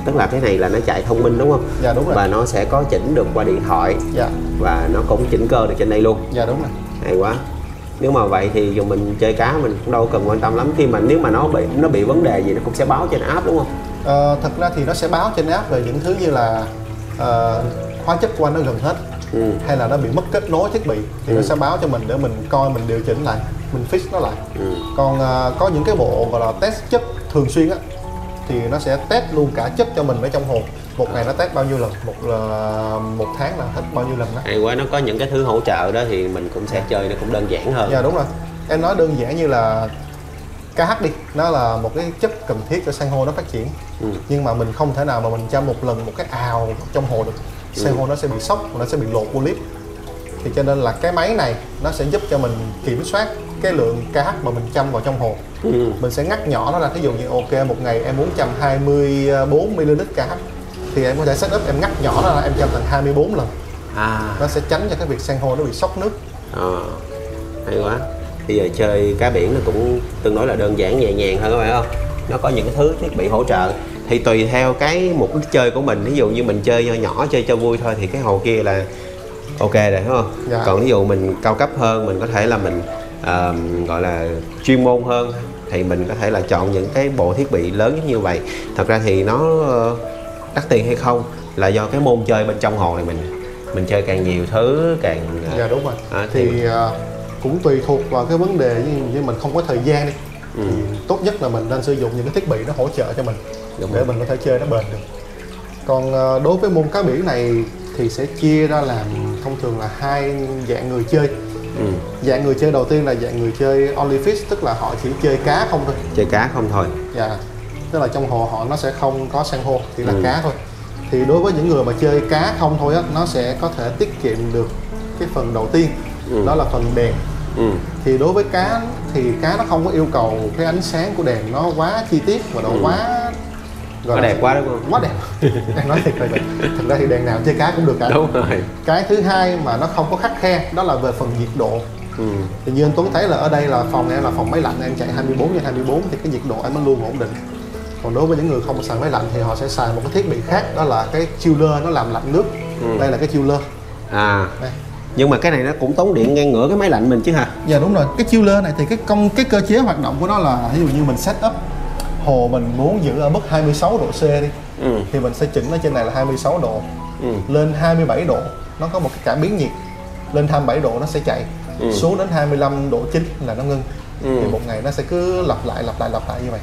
Tức là cái này là nó chạy thông minh đúng không? Dạ đúng rồi. Và nó sẽ có chỉnh được qua điện thoại. Dạ. Và nó cũng chỉnh cơ được trên đây luôn. Dạ đúng rồi. Hay quá. Nếu mà vậy thì dù mình chơi cá mình cũng đâu cần quan tâm lắm, khi mà nếu mà nó bị vấn đề gì nó cũng sẽ báo trên app đúng không? Thật ra thì nó sẽ báo trên app về những thứ như là hóa chất của anh nó gần hết, hay là nó bị mất kết nối thiết bị thì nó sẽ báo cho mình để mình coi, mình điều chỉnh lại, mình fix nó lại. Còn có những cái bộ gọi là test chất thường xuyên á thì nó sẽ test luôn cả chất cho mình ở trong hồ. Một ngày nó test bao nhiêu lần, một tháng là hết bao nhiêu lần đó. Hay quá, nó có những cái thứ hỗ trợ đó thì mình cũng sẽ chơi nó cũng đơn giản hơn. Dạ đúng rồi. Em nói đơn giản như là KH đi, nó là một cái chất cần thiết cho san hô nó phát triển. Nhưng mà mình không thể nào mà mình chăm một lần một cái ào trong hồ được. San hô nó sẽ bị sốc, nó sẽ bị lột polyp. Thì cho nên là cái máy này nó sẽ giúp cho mình kiểm soát cái lượng KH mà mình chăm vào trong hồ. Mình sẽ ngắt nhỏ nó ra, ví dụ như ok một ngày em muốn chăm 24 ml KH thì em có thể set up em ngắt nhỏ nó ra, em chăm thành 24 lần. Nó sẽ tránh cho cái việc san hô nó bị sốc nước. Hay quá. Bây giờ chơi cá biển nó cũng tương đối là đơn giản, nhẹ nhàng hơn các bạn không? Nó có những cái thứ thiết bị hỗ trợ thì tùy theo cái mục đích chơi của mình. Ví dụ như mình chơi nho nhỏ, chơi cho vui thôi thì cái hồ kia là ok rồi đúng không? Dạ. Còn ví dụ mình cao cấp hơn, mình có thể là mình gọi là chuyên môn hơn thì mình có thể là chọn những cái bộ thiết bị lớn như vậy. Thật ra thì nó đắt tiền hay không là do cái môn chơi bên trong hồ này mình chơi càng nhiều thứ càng dạ đúng rồi. Thì cũng tùy thuộc vào cái vấn đề như mình không có thời gian đi thì tốt nhất là mình nên sử dụng những cái thiết bị nó hỗ trợ cho mình để mình có thể chơi nó bền được. Còn đối với môn cá biển này thì sẽ chia ra làm thông thường là hai dạng người chơi. Dạng người chơi đầu tiên là dạng người chơi only fish, tức là họ chỉ chơi cá không thôi. Chơi cá không thôi. Dạ. Tức là trong hồ họ nó sẽ không có san hô, chỉ là cá thôi. Thì đối với những người mà chơi cá không thôi á, nó sẽ có thể tiết kiệm được cái phần đầu tiên, đó là phần đèn. Thì đối với cá thì cá nó không có yêu cầu cái ánh sáng của đèn nó quá chi tiết và nó quá nó đẹp quá đúng không? Quá đẹp. Đang nói thiệt là thật ra thì đèn nào chơi cá cũng được cả. Đúng rồi. Cái thứ hai mà nó không có khắt khe đó là về phần nhiệt độ. Thì như anh Tuấn thấy là ở đây là phòng em là phòng máy lạnh, em chạy 24/24 thì cái nhiệt độ em nó luôn ổn định. Còn đối với những người không xài máy lạnh thì họ sẽ xài một cái thiết bị khác, đó là cái chiller nó làm lạnh nước. Đây là cái chiller. Đây. Nhưng mà cái này nó cũng tốn điện ngang ngửa cái máy lạnh mình chứ hả? Dạ đúng rồi. Cái chiller này thì cái cơ chế hoạt động của nó là ví dụ như mình set up hồ mình muốn giữ ở mức 26 độ C đi, thì mình sẽ chỉnh ở trên này là 26 độ, lên 27 độ nó có một cái cảm biến nhiệt, lên 27 độ nó sẽ chạy, xuống đến 25 độ 9 là nó ngưng. Thì một ngày nó sẽ cứ lặp lại như vậy.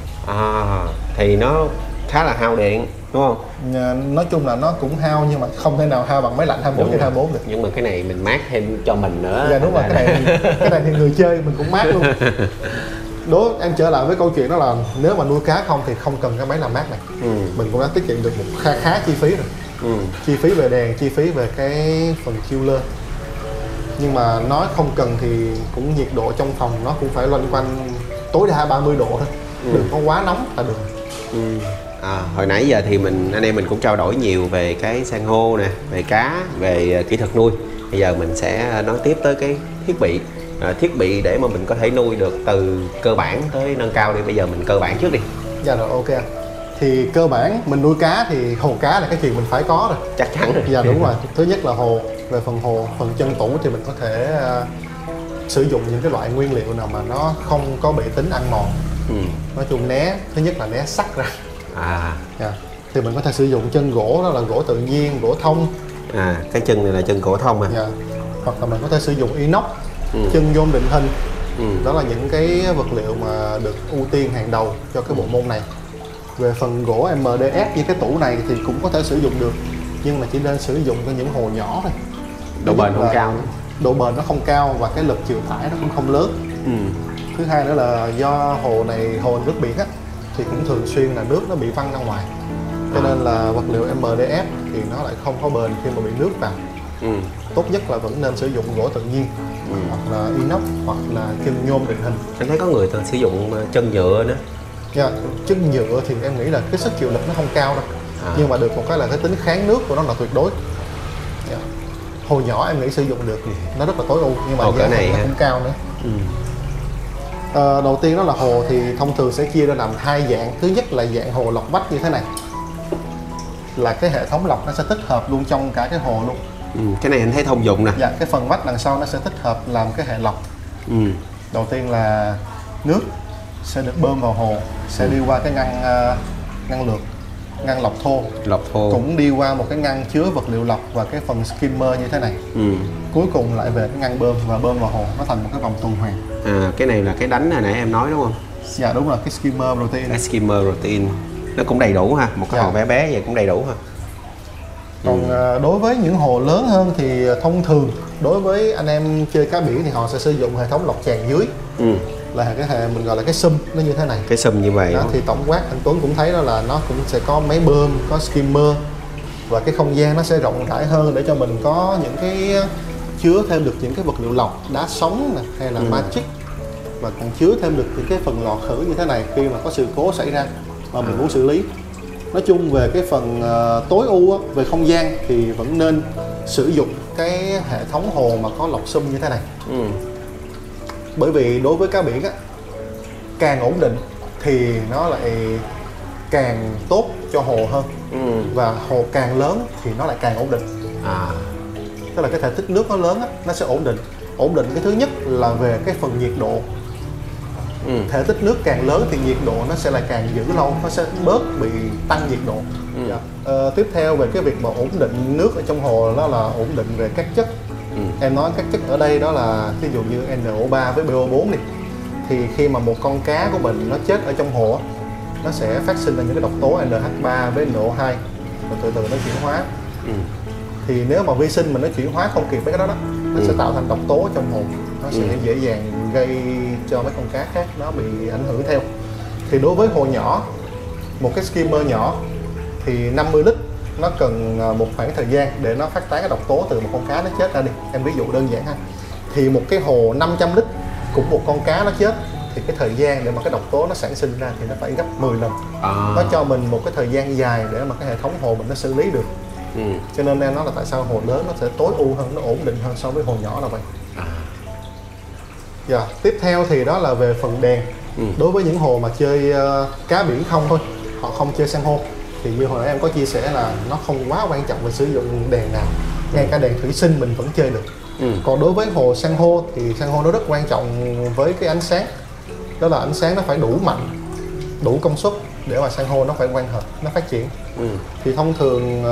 Thì nó khá là hao điện đúng không? Nói chung là nó cũng hao nhưng mà không thể nào hao bằng máy lạnh 24/24 được. Nhưng mà cái này mình mát thêm cho mình nữa. Dạ đúng rồi, cái này thì người chơi mình cũng mát luôn. Em trở lại với câu chuyện đó là nếu mà nuôi cá không thì không cần cái máy làm mát này. Mình cũng đã tiết kiệm được một khá chi phí rồi. Chi phí về đèn, chi phí về cái phần chiller. Nhưng mà nói không cần thì cũng nhiệt độ trong phòng nó cũng phải loanh quanh tối đa 30 độ thôi. Đừng có quá nóng là được. Hồi nãy giờ thì anh em mình cũng trao đổi nhiều về cái san hô nè, về cá, về kỹ thuật nuôi. Bây giờ mình sẽ nói tiếp tới cái thiết bị để mà mình có thể nuôi được từ cơ bản tới nâng cao đi. Bây giờ mình cơ bản trước đi. Dạ rồi, ok. Thì cơ bản mình nuôi cá thì hồ cá là cái chuyện mình phải có rồi. Chắc chắn rồi. Dạ đúng rồi. Thứ nhất là hồ, về phần hồ, phần chân tủ thì mình có thể sử dụng những cái loại nguyên liệu nào mà nó không có bị tính ăn mòn. Nói chung né, thứ nhất là né sắt ra. Dạ. Thì mình có thể sử dụng chân gỗ, đó là gỗ tự nhiên, gỗ thông. Cái chân này là chân gỗ thông Dạ. Hoặc là mình có thể sử dụng inox, chân nhôm định hình. Đó là những cái vật liệu mà được ưu tiên hàng đầu cho cái bộ môn này. Về phần gỗ MDF như cái tủ này thì cũng có thể sử dụng được, nhưng mà chỉ nên sử dụng cho những hồ nhỏ thôi. Độ bền không cao. Độ bền nó không cao và cái lực chịu tải nó cũng không lớn. Thứ hai nữa là do hồ này hồ nước biển á, thì cũng thường xuyên là nước nó bị văng ra ngoài, cho nên là vật liệu MDF thì nó lại không có bền khi mà bị nước vào. Tốt nhất là vẫn nên sử dụng gỗ tự nhiên, hoặc là inox, hoặc là chân nhôm định hình. Anh thấy có người thường sử dụng chân nhựa nữa. Dạ, chân nhựa thì em nghĩ là cái sức chịu lực nó không cao đâu, nhưng mà được một cái là cái tính kháng nước của nó là tuyệt đối. Dạ. Hồ nhỏ em nghĩ sử dụng được, nó rất là tối ưu, nhưng mà giá này nó cũng cao nữa. Đầu tiên đó là hồ thì thông thường sẽ chia ra làm hai dạng. Thứ nhất là dạng hồ lọc vách như thế này, là cái hệ thống lọc nó sẽ tích hợp luôn trong cả cái hồ luôn. Cái này anh thấy thông dụng nè. Dạ, cái phần vách đằng sau nó sẽ tích hợp làm cái hệ lọc. Đầu tiên là nước sẽ được bơm vào hồ, sẽ đi qua cái ngăn lược, ngăn lọc thô, cũng đi qua một cái ngăn chứa vật liệu lọc và cái phần skimmer như thế này. Cuối cùng lại về cái ngăn bơm và bơm vào hồ, nó thành một cái vòng tuần hoàn. Cái này là cái đánh hồi nãy em nói đúng không? Dạ đúng rồi, cái skimmer routine. Cái skimmer routine nó cũng đầy đủ ha, một cái hồ bé bé vậy cũng đầy đủ ha. Còn đối với những hồ lớn hơn thì thông thường đối với anh em chơi cá biển thì họ sẽ sử dụng hệ thống lọc tràn dưới. Là cái hệ mình gọi là cái sum, nó như thế này. Cái sum như vậy đó, thì tổng quát anh Tuấn cũng thấy đó là nó cũng sẽ có máy bơm, có skimmer, và cái không gian nó sẽ rộng rãi hơn để cho mình có những cái chứa thêm được những cái vật liệu lọc, đá sống này, hay là magic, và còn chứa thêm được những cái phần lò khử như thế này khi mà có sự cố xảy ra mà mình muốn xử lý. Nói chung về cái phần tối ưu về không gian thì vẫn nên sử dụng cái hệ thống hồ mà có lọc sum như thế này. Bởi vì đối với cá biển á, càng ổn định thì nó lại càng tốt cho hồ hơn. Và hồ càng lớn thì nó lại càng ổn định. Tức là cái thể tích nước nó lớn á, nó sẽ ổn định. Ổn định cái thứ nhất là về cái phần nhiệt độ. Thể tích nước càng lớn thì nhiệt độ nó sẽ lại càng giữ lâu, nó sẽ bớt bị tăng nhiệt độ. Tiếp theo về cái việc mà ổn định nước ở trong hồ, đó là ổn định về các chất. Em nói các chất ở đây đó là ví dụ như NO3 với BO4 đi, thì khi mà một con cá của mình nó chết ở trong hồ, nó sẽ phát sinh ra những cái độc tố NH3 với NO2 và từ từ nó chuyển hóa. Thì nếu mà vi sinh mình nó chuyển hóa không kịp với cái đó, nó sẽ tạo thành độc tố trong hồ, nó sẽ dễ dàng gây cho mấy con cá khác nó bị ảnh hưởng theo. Thì đối với hồ nhỏ, một cái skimmer nhỏ thì 50 lít nó cần một khoảng thời gian để nó phát tán cái độc tố từ một con cá nó chết ra đi. Em ví dụ đơn giản ha. Thì một cái hồ 500 lít cũng một con cá nó chết, thì cái thời gian để mà cái độc tố nó sản sinh ra thì nó phải gấp 10 lần. Nó cho mình một cái thời gian dài để mà cái hệ thống hồ mình nó xử lý được. Cho nên em nói là tại sao hồ lớn nó sẽ tối ưu hơn, nó ổn định hơn so với hồ nhỏ là vậy. Tiếp theo thì đó là về phần đèn. Đối với những hồ mà chơi cá biển không thôi, họ không chơi san hô, thì như hồi nãy em có chia sẻ là nó không quá quan trọng về sử dụng đèn nào, ngay cả đèn thủy sinh mình vẫn chơi được. Còn đối với hồ san hô thì san hô nó rất quan trọng với cái ánh sáng, đó là ánh sáng nó phải đủ mạnh, đủ công suất để mà san hô nó phải quang hợp, nó phát triển. Thì thông thường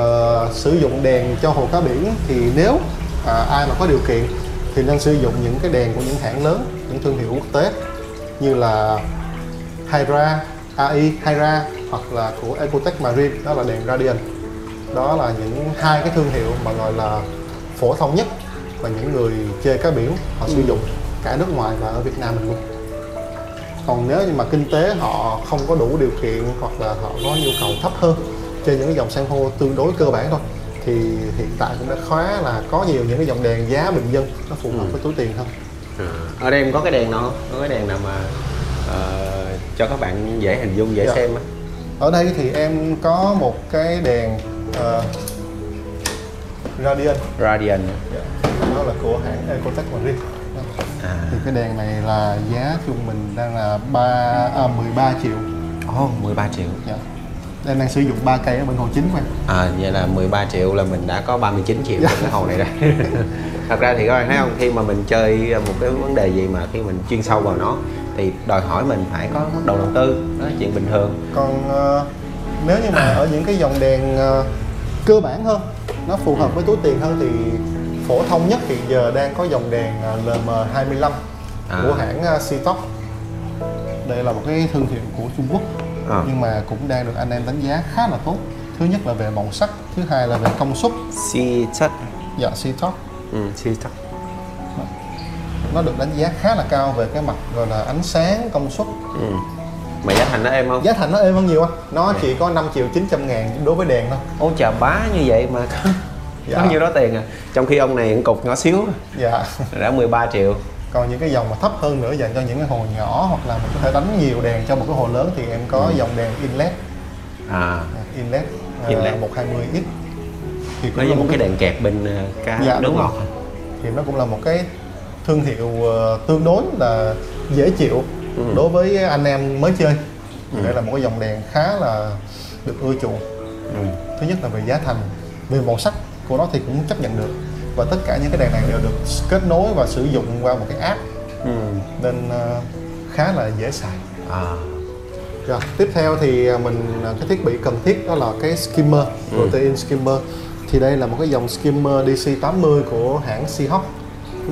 sử dụng đèn cho hồ cá biển thì nếu ai mà có điều kiện thì nên sử dụng những cái đèn của những hãng lớn, những thương hiệu quốc tế như là Hydra, AI, Hydra, hoặc là của Ecotech Marine, đó là đèn Radiant. Đó là những hai cái thương hiệu mà gọi là phổ thông nhất và những người chơi cá biển họ sử dụng cả nước ngoài và ở Việt Nam mình luôn. Còn nếu như mà kinh tế họ không có đủ điều kiện hoặc là họ có nhu cầu thấp hơn, chơi những cái dòng san hô tương đối cơ bản thôi, thì hiện tại cũng đã khá là có nhiều những cái dòng đèn giá bình dân nó phù hợp với túi tiền hơn. Ở đây em có cái đèn nào không? Có cái đèn nào mà cho các bạn dễ hình dung, dễ xem á? Ở đây thì em có một cái đèn Radiant. Đó là của hãng Ecotech Marine. Thì cái đèn này là giá trung bình đang là 13 triệu. 13 triệu. Em đang sử dụng 3 cây ở bên hồ chính mà. Vậy là 13 triệu là mình đã có 39 triệu trong cái hồ này rồi. Thật ra thì các bạn thấy không, khi mà mình chơi một cái vấn đề gì mà khi mình chuyên sâu vào nó thì đòi hỏi mình phải có mức độ đầu tư, đó là chuyện bình thường. Còn nếu như mà ở những cái dòng đèn cơ bản hơn, nó phù hợp với túi tiền hơn thì phổ thông nhất hiện giờ đang có dòng đèn LM25 của hãng Citoc. Đây là một cái thương hiệu của Trung Quốc, nhưng mà cũng đang được anh em đánh giá khá là tốt. Thứ nhất là về màu sắc, thứ hai là về công suất. Citoc. Dạ, Citoc. Citoc. Nó được đánh giá khá là cao về cái mặt gọi là ánh sáng, công suất. Mà giá thành nó êm không? Giá thành nó êm hơn nhiều anh. Nó chỉ có 5.900.000 đối với đèn thôi. Ô chà bá như vậy mà có nhiêu đó tiền à. Trong khi ông này cục nhỏ xíu. Dạ. Đã 13 triệu. Còn những cái dòng mà thấp hơn nữa dành cho những cái hồ nhỏ hoặc là mình có thể đánh nhiều đèn trong một cái hồ lớn thì em có dòng đèn inlet. Inlet 120X. Thì nó giống một cái đèn kẹp bên nước ngọt. Thì nó cũng là một cái thương hiệu tương đối là dễ chịu đối với anh em mới chơi. Đây là một cái dòng đèn khá là được ưa chuộng. Thứ nhất là về giá thành, về màu sắc của nó thì cũng chấp nhận được. Và tất cả những cái đèn này đều được kết nối và sử dụng qua một cái app, nên khá là dễ xài. Rồi, tiếp theo thì cái thiết bị cần thiết đó là cái skimmer, protein skimmer. Thì đây là một cái dòng skimmer DC80 của hãng Seahawk.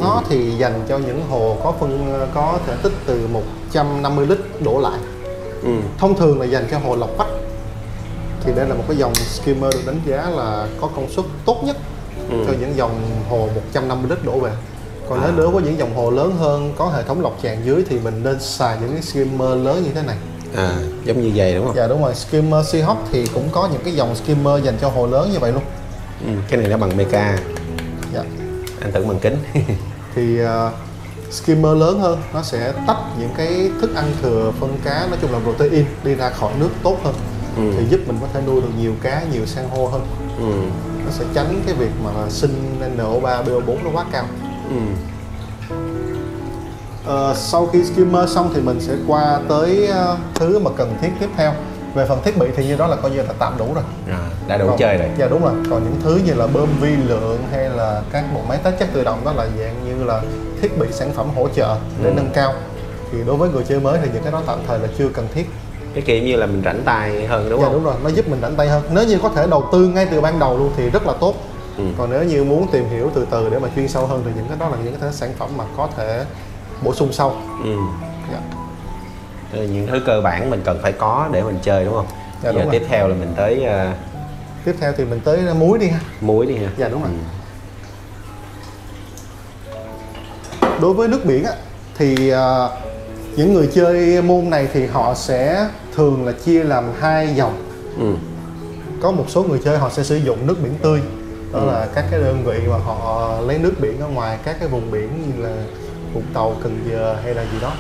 Nó thì dành cho những hồ có thể tích từ 150 lít đổ lại. Thông thường là dành cho hồ lọc vách. Thì đây là một cái dòng skimmer được đánh giá là có công suất tốt nhất cho những dòng hồ 150 lít đổ về. Còn nếu đối với những dòng hồ lớn hơn có hệ thống lọc tràn dưới thì mình nên xài những cái skimmer lớn như thế này. Giống như vậy đúng không? Dạ đúng rồi, skimmer Seahawk thì cũng có những cái dòng skimmer dành cho hồ lớn như vậy luôn. Cái này nó bằng meca. Dạ. Anh tưởng bằng kính. Thì skimmer lớn hơn nó sẽ tách những cái thức ăn thừa, phân cá, nói chung là protein đi ra khỏi nước tốt hơn. Thì giúp mình có thể nuôi được nhiều cá, nhiều san hô hơn. Nó sẽ tránh cái việc mà sinh NO3, BO4 nó quá cao. Sau khi skimmer xong thì mình sẽ qua tới thứ mà cần thiết tiếp theo. Về phần thiết bị thì như đó là coi như là tạm đủ rồi. Đã đủ chơi rồi. Dạ đúng rồi. Còn những thứ như là bơm vi lượng hay là các bộ máy tách chất tự động đó là dạng như là thiết bị sản phẩm hỗ trợ để nâng cao. Thì đối với người chơi mới thì những cái đó tạm thời là chưa cần thiết. Cái kiểu như là mình rảnh tay hơn đúng không? Dạ đúng rồi, nó giúp mình rảnh tay hơn. Nếu như có thể đầu tư ngay từ ban đầu luôn thì rất là tốt. Còn nếu như muốn tìm hiểu từ từ để mà chuyên sâu hơn thì những cái đó là những cái sản phẩm mà có thể bổ sung sau. Dạ. Những thứ cơ bản mình cần phải có để mình chơi đúng không? Dạ, giờ tiếp theo là mình tới tiếp theo thì mình tới muối đi ha. Muối đi ha. Dạ đúng rồi. Đối với nước biển á, thì những người chơi môn này thì họ sẽ thường là chia làm 2 dòng. Có một số người chơi họ sẽ sử dụng nước biển tươi. Đó là các cái đơn vị mà họ lấy nước biển ở ngoài các cái vùng biển như là Vũng Tàu, Cần Giờ hay là gì đó.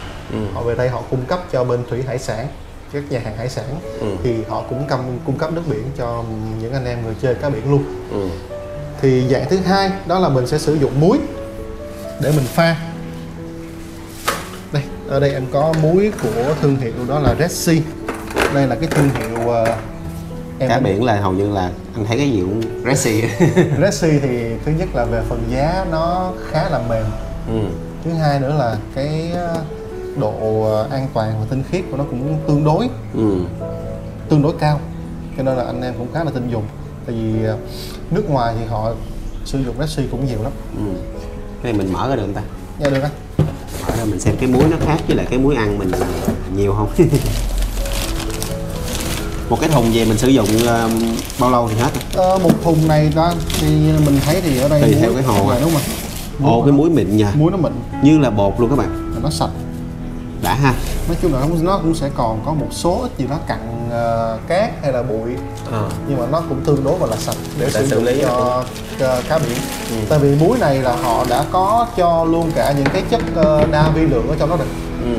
Họ về đây họ cung cấp cho bên thủy hải sản, các nhà hàng hải sản. Thì họ cũng cung cấp nước biển cho những anh em người chơi cá biển luôn. Thì dạng thứ hai đó là mình sẽ sử dụng muối để mình pha. Đây, ở đây em có muối của thương hiệu đó là Red Sea. Đây là cái thương hiệu cá biển là hầu như là anh thấy cái gì cũng Red Sea. Red Sea thì thứ nhất là về phần giá nó khá là mềm. Thứ hai nữa là cái độ an toàn và tinh khiết của nó cũng tương đối cao, cho nên là anh em cũng khá là tin dùng. Tại vì nước ngoài thì họ sử dụng Red Sea cũng nhiều lắm. Cái này mình mở ra được không ta? Dạ được anh. Mở ra mình xem cái muối nó khác với lại cái muối ăn mình nhiều không. Một cái thùng về mình sử dụng bao lâu thì hết? Một thùng này đó thì mình thấy thì ở đây tùy theo cái hồ này đúng không? Ồ, cái muối mịn nha. Muối nó mịn như là bột luôn các bạn. Nó sạch đã ha. Nói chung là nó cũng sẽ còn có một số ít gì đó cặn cát hay là bụi, nhưng mà nó cũng tương đối và là sạch để sử dụng cho cá biển. Tại vì muối này là họ đã có cho luôn cả những cái chất đa vi lượng ở trong đó rồi.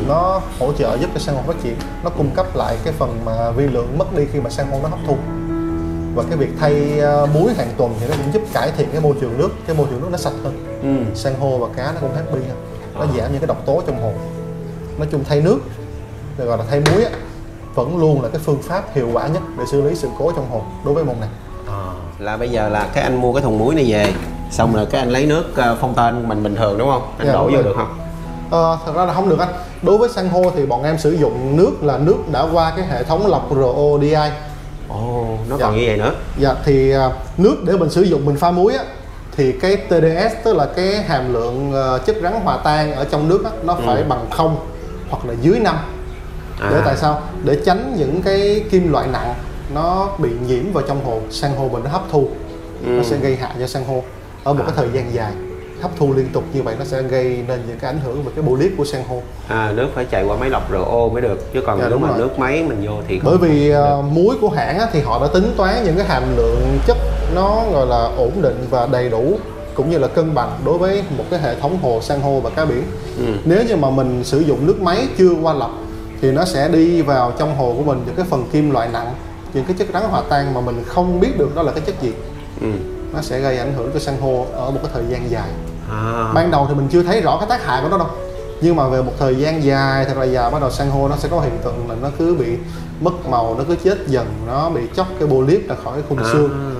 Nó hỗ trợ giúp cho san hô phát triển, nó cung cấp lại cái phần mà vi lượng mất đi khi mà san hô nó hấp thu. Và cái việc thay muối hàng tuần thì nó cũng giúp cải thiện cái môi trường nước, nó sạch hơn. San hô và cá nó cũng happy hơn, nó giảm những cái độc tố trong hồ. Nói chung thay nước gọi là thay muối á, vẫn luôn là cái phương pháp hiệu quả nhất để xử lý sự cố trong hồ đối với môn này. Là bây giờ là cái anh mua cái thùng muối này về, xong rồi cái anh lấy nước phong tên mình bình thường đúng không? Anh đổ vô được không? Thật ra là không được anh. Đối với san hô thì bọn em sử dụng nước là nước đã qua cái hệ thống lọc RODI. Nó còn như vậy nữa. Dạ, thì nước để mình sử dụng mình pha muối á, thì cái TDS tức là cái hàm lượng chất rắn hòa tan ở trong nước á, nó phải bằng 0 hoặc là dưới 5. Để tại sao? Để tránh những cái kim loại nặng nó bị nhiễm vào trong hồ, san hô mình nó hấp thu, nó sẽ gây hại cho san hô ở một cái thời gian dài. Hấp thu liên tục như vậy nó sẽ gây nên những cái ảnh hưởng về cái polyp của san hô. Nước phải chạy qua máy lọc RO mới được, chứ còn nếu mà nước máy mình vô thì không. Bởi vì muối của hãng á, thì họ đã tính toán những cái hàm lượng chất nó gọi là ổn định và đầy đủ, cũng như là cân bằng đối với một cái hệ thống hồ san hô và cá biển. Nếu như mà mình sử dụng nước máy chưa qua lọc thì nó sẽ đi vào trong hồ của mình những cái phần kim loại nặng, những cái chất rắn hòa tan mà mình không biết được đó là cái chất gì. Nó sẽ gây ảnh hưởng cho san hô ở một cái thời gian dài. Ban đầu thì mình chưa thấy rõ cái tác hại của nó đâu, nhưng mà về một thời gian dài thật là dài, bắt đầu san hô nó sẽ có hiện tượng là nó cứ bị mất màu, nó cứ chết dần, nó bị chóc cái polyp ra khỏi cái khung xương.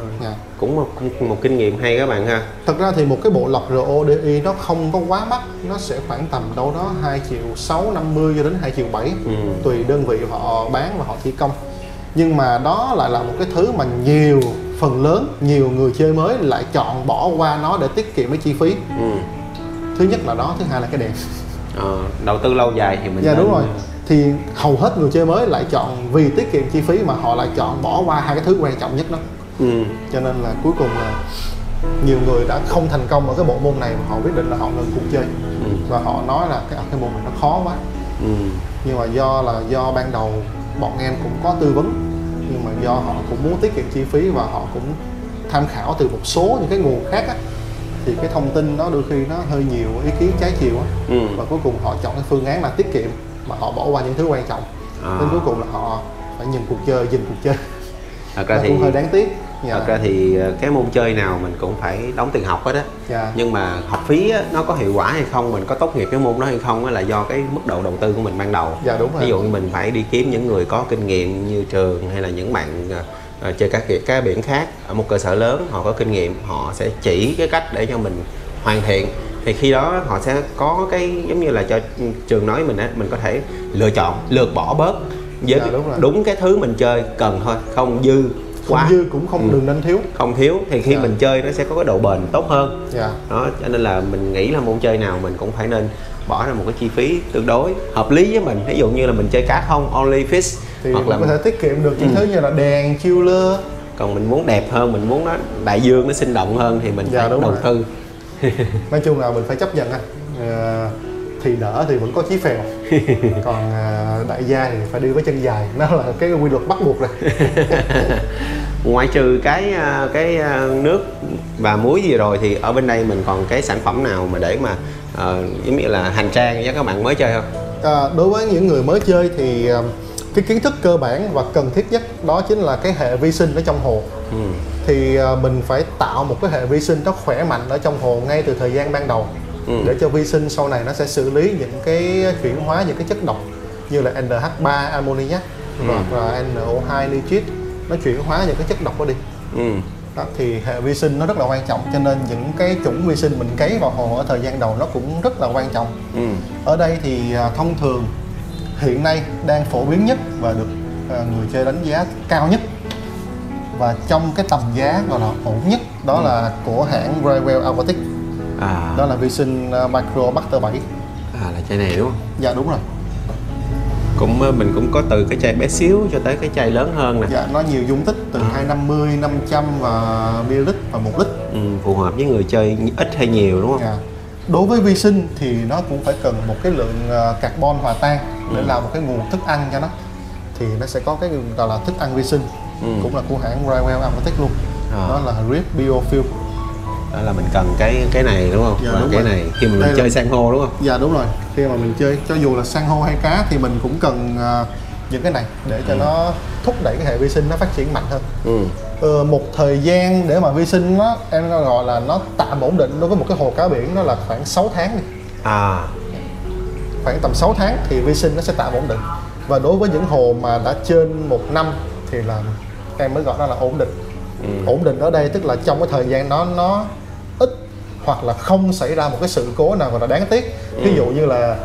Cũng một kinh nghiệm hay các bạn ha. Thật ra thì một cái bộ lọc RODI nó không có quá mắc, nó sẽ khoảng tầm đâu đó 2.650.000 cho đến 2.700.000, tùy đơn vị họ bán và họ thi công. Nhưng mà đó lại là một cái thứ mà phần lớn nhiều người chơi mới lại chọn bỏ qua nó để tiết kiệm cái chi phí. Thứ nhất là đó, thứ hai là cái đèn. Đầu tư lâu dài thì mình đúng rồi. Thì hầu hết người chơi mới lại chọn vì tiết kiệm chi phí mà họ lại chọn bỏ qua hai cái thứ quan trọng nhất đó. Cho nên là cuối cùng là nhiều người đã không thành công ở cái bộ môn này mà họ quyết định là họ ngừng cuộc chơi. Và họ nói là cái môn này nó khó quá. Nhưng mà do ban đầu bọn em cũng có tư vấn, nhưng mà do họ cũng muốn tiết kiệm chi phí và họ cũng tham khảo từ một số những cái nguồn khác á, thì cái thông tin nó đôi khi nó hơi nhiều ý kiến trái chiều á. Và cuối cùng họ chọn cái phương án là tiết kiệm mà họ bỏ qua những thứ quan trọng. Đến cuối cùng là họ phải dừng cuộc chơi. Thật ra thì cũng hơi đáng tiếc. Thật ra thì cái môn chơi nào mình cũng phải đóng tiền học hết á. Nhưng mà học phí á, nó có hiệu quả hay không, mình có tốt nghiệp cái môn đó hay không á, là do cái mức độ đầu tư của mình ban đầu. Đúng rồi. Ví dụ như mình phải đi kiếm những người có kinh nghiệm như Trường hay là những bạn chơi cá biển khác ở một cơ sở lớn, họ có kinh nghiệm, họ sẽ chỉ cái cách để cho mình hoàn thiện. Thì khi đó họ sẽ có cái giống như là cho Trường nói mình á, mình có thể lược bỏ bớt với đúng cái thứ mình chơi cần thôi, không dư cũng không đừng nên thiếu. Không thiếu thì khi mình chơi nó sẽ có cái độ bền tốt hơn. Đó, cho nên là mình nghĩ là môn chơi nào mình cũng phải nên bỏ ra một cái chi phí tương đối hợp lý với mình. Ví dụ như là mình chơi cá không, only fish, thì hoặc là có thể tiết kiệm được những thứ như là đèn, chiller. Còn mình muốn đẹp hơn, mình muốn nó đại dương, nó sinh động hơn thì mình phải đầu tư. Nói chung là mình phải chấp nhận thì đỡ thì vẫn có chí phèo. Còn đại gia thì phải đi với chân dài, nó là cái quy luật bắt buộc rồi. Ngoại trừ cái nước và muối gì rồi thì ở bên đây mình còn cái sản phẩm nào mà để mà giống như là hành trang cho các bạn mới chơi không? Đối với những người mới chơi thì cái kiến thức cơ bản và cần thiết nhất đó chính là cái hệ vi sinh ở trong hồ. Thì mình phải tạo một cái hệ vi sinh nó khỏe mạnh ở trong hồ ngay từ thời gian ban đầu, để cho vi sinh sau này nó sẽ xử lý những cái chuyển hóa những cái chất độc như là NH3 ammoniac hoặc là NO2 nitrit, nó chuyển hóa những cái chất độc đó đi. Đó, thì hệ vi sinh nó rất là quan trọng, cho nên những cái chủng vi sinh mình cấy vào hồ ở thời gian đầu nó cũng rất là quan trọng. Ở đây thì thông thường hiện nay đang phổ biến nhất và được người chơi đánh giá cao nhất và trong cái tầm giá gọi là ổn nhất đó là của hãng Rywell Aquatic. Đó là vi sinh Micro Buster 7. Là chai này đúng không? Dạ đúng rồi. Mình cũng có từ cái chai bé xíu cho tới cái chai lớn hơn nè. Dạ, nó nhiều dung tích từ 250, 500 và ml và 1 lít. Phù hợp với người chơi ít hay nhiều đúng không? Đối với vi sinh thì nó cũng phải cần một cái lượng carbon hòa tan để làm một cái nguồn thức ăn cho nó. Thì nó sẽ có cái gọi là thức ăn vi sinh, cũng là của hãng Rywell Aquatic luôn. Đó là Reef Biofilm. Đó là mình cần cái này đúng không? Và cái này khi mà mình chơi san hô đúng không? Dạ đúng rồi. Khi mà mình chơi cho dù là san hô hay cá thì mình cũng cần những cái này để cho nó thúc đẩy cái hệ vi sinh nó phát triển mạnh hơn. Một thời gian để mà vi sinh nó em gọi là nó tạm ổn định đối với một cái hồ cá biển nó là khoảng 6 tháng đi. Khoảng tầm 6 tháng thì vi sinh nó sẽ tạm ổn định. Và đối với những hồ mà đã trên 1 năm thì là em mới gọi nó là ổn định. Ổn định ở đây tức là trong cái thời gian nó ít hoặc là không xảy ra một cái sự cố nào gọi là đáng tiếc. Ví dụ như là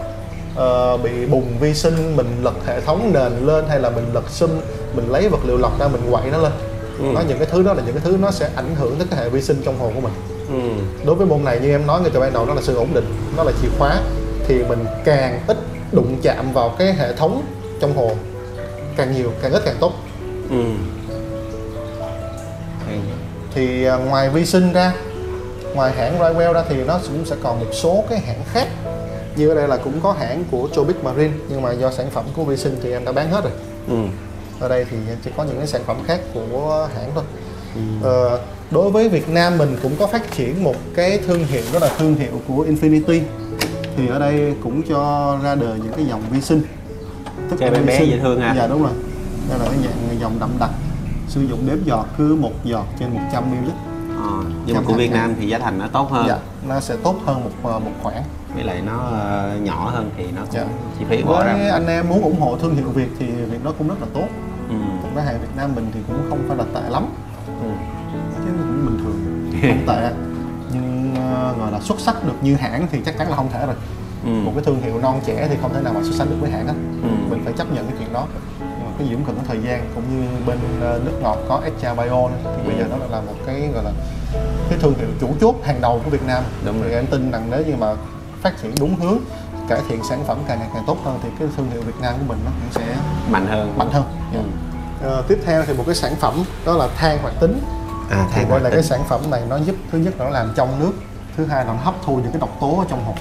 bị bùng vi sinh, mình lật hệ thống nền lên, hay là mình lật sum, mình lấy vật liệu lọc ra mình quậy nó lên. Những cái thứ đó là những cái thứ nó sẽ ảnh hưởng tới cái hệ vi sinh trong hồ của mình. Đối với môn này như em nói ngay từ ban đầu, nó là sự ổn định, nó là chìa khóa. Thì mình càng ít đụng chạm vào cái hệ thống trong hồ, càng nhiều, càng ít càng tốt. Thì ngoài vi sinh ra, ngoài hãng Rywell ra thì nó cũng sẽ còn một số cái hãng khác. Như ở đây là cũng có hãng của Tropic Marine, nhưng mà do sản phẩm của vi sinh thì em đã bán hết rồi. Ở đây thì chỉ có những cái sản phẩm khác của hãng thôi. Đối với Việt Nam mình cũng có phát triển một cái thương hiệu, đó là thương hiệu của Infinity. Thì ở đây cũng cho ra đời những cái dòng vi sinh, chơi bé bé dễ thương ha. Dạ đúng rồi. Đây là cái dạng dòng đậm đặc, sử dụng đếm giọt, cứ 1 giọt trên 100 ml. Nhưng mà của Việt Nam thì giá thành nó tốt hơn. Dạ, nó sẽ tốt hơn một khoản. Với lại nó nhỏ hơn thì nó cũng chi phí bỏ ra. Với anh em muốn ủng hộ thương hiệu Việt thì việc đó cũng rất là tốt. Cái hàng Việt Nam mình thì cũng không phải là tệ lắm, chứ cũng bình thường, không tệ. Nhưng gọi là xuất sắc được như hãng thì chắc chắn là không thể rồi. Một cái thương hiệu non trẻ thì không thể nào mà so sánh được với hãng hết. Mình phải chấp nhận cái chuyện đó. Nhưng mà cái gì cũng cần có thời gian, cũng như bên nước ngọt có Extra Bio nữa. Thì bây giờ nó là một cái gọi là cái thương hiệu chủ chốt hàng đầu của Việt Nam. Đúng thì em tin rằng nếu như mà phát triển đúng hướng, cải thiện sản phẩm càng ngày càng tốt hơn thì cái thương hiệu Việt Nam của mình nó cũng sẽ mạnh hơn. Tiếp theo thì một cái sản phẩm đó là than hoạt tính. Thì gọi là cái sản phẩm này nó giúp, thứ nhất là nó làm trong nước, thứ hai là nó hấp thu những cái độc tố ở trong hồ.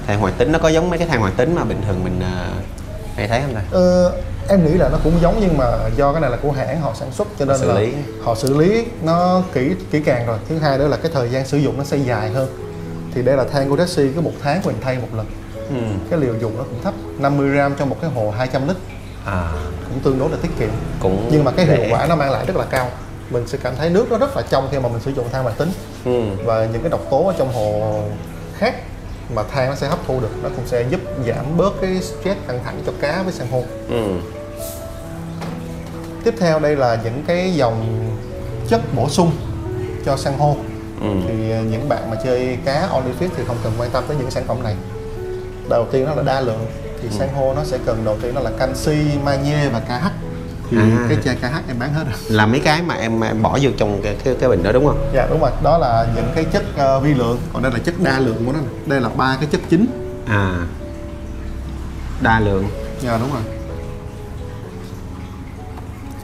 Than hoạt tính nó có giống mấy cái than hoạt tính mà bình thường mình hay thấy không ta? Em nghĩ là nó cũng giống, nhưng mà do cái này là của hãng họ sản xuất cho nên là họ xử lý nó kỹ càng rồi. Thứ hai nữa là cái thời gian sử dụng nó sẽ dài hơn. Thì đây là than của Rexsi, cứ 1 tháng mình thay 1 lần. Cái liều dùng nó cũng thấp, 50g cho một cái hồ 200 lít. Cũng tương đối là tiết kiệm. Nhưng mà cái hiệu quả nó mang lại rất là cao. Mình sẽ cảm thấy nước nó rất là trong khi mà mình sử dụng than hoạt tính. Và những cái độc tố ở trong hồ khác mà than nó sẽ hấp thu được, nó cũng sẽ giúp giảm bớt cái stress căng thẳng cho cá với san hô. Tiếp theo đây là những cái dòng chất bổ sung cho san hô. Thì những bạn mà chơi cá Onlyfish thì không cần quan tâm tới những sản phẩm này. Đầu tiên nó là đa lượng. Thì san hô nó sẽ cần đầu tiên nó là canxi, magie và KH. Thì cái chai KH em bán hết rồi. Là mấy cái mà em bỏ vô trong cái bình đó đúng không? Dạ đúng rồi, đó là những cái chất vi lượng, còn đây là chất đa lượng của nó. Đây là 3 cái chất chính. Đa lượng. Dạ đúng rồi.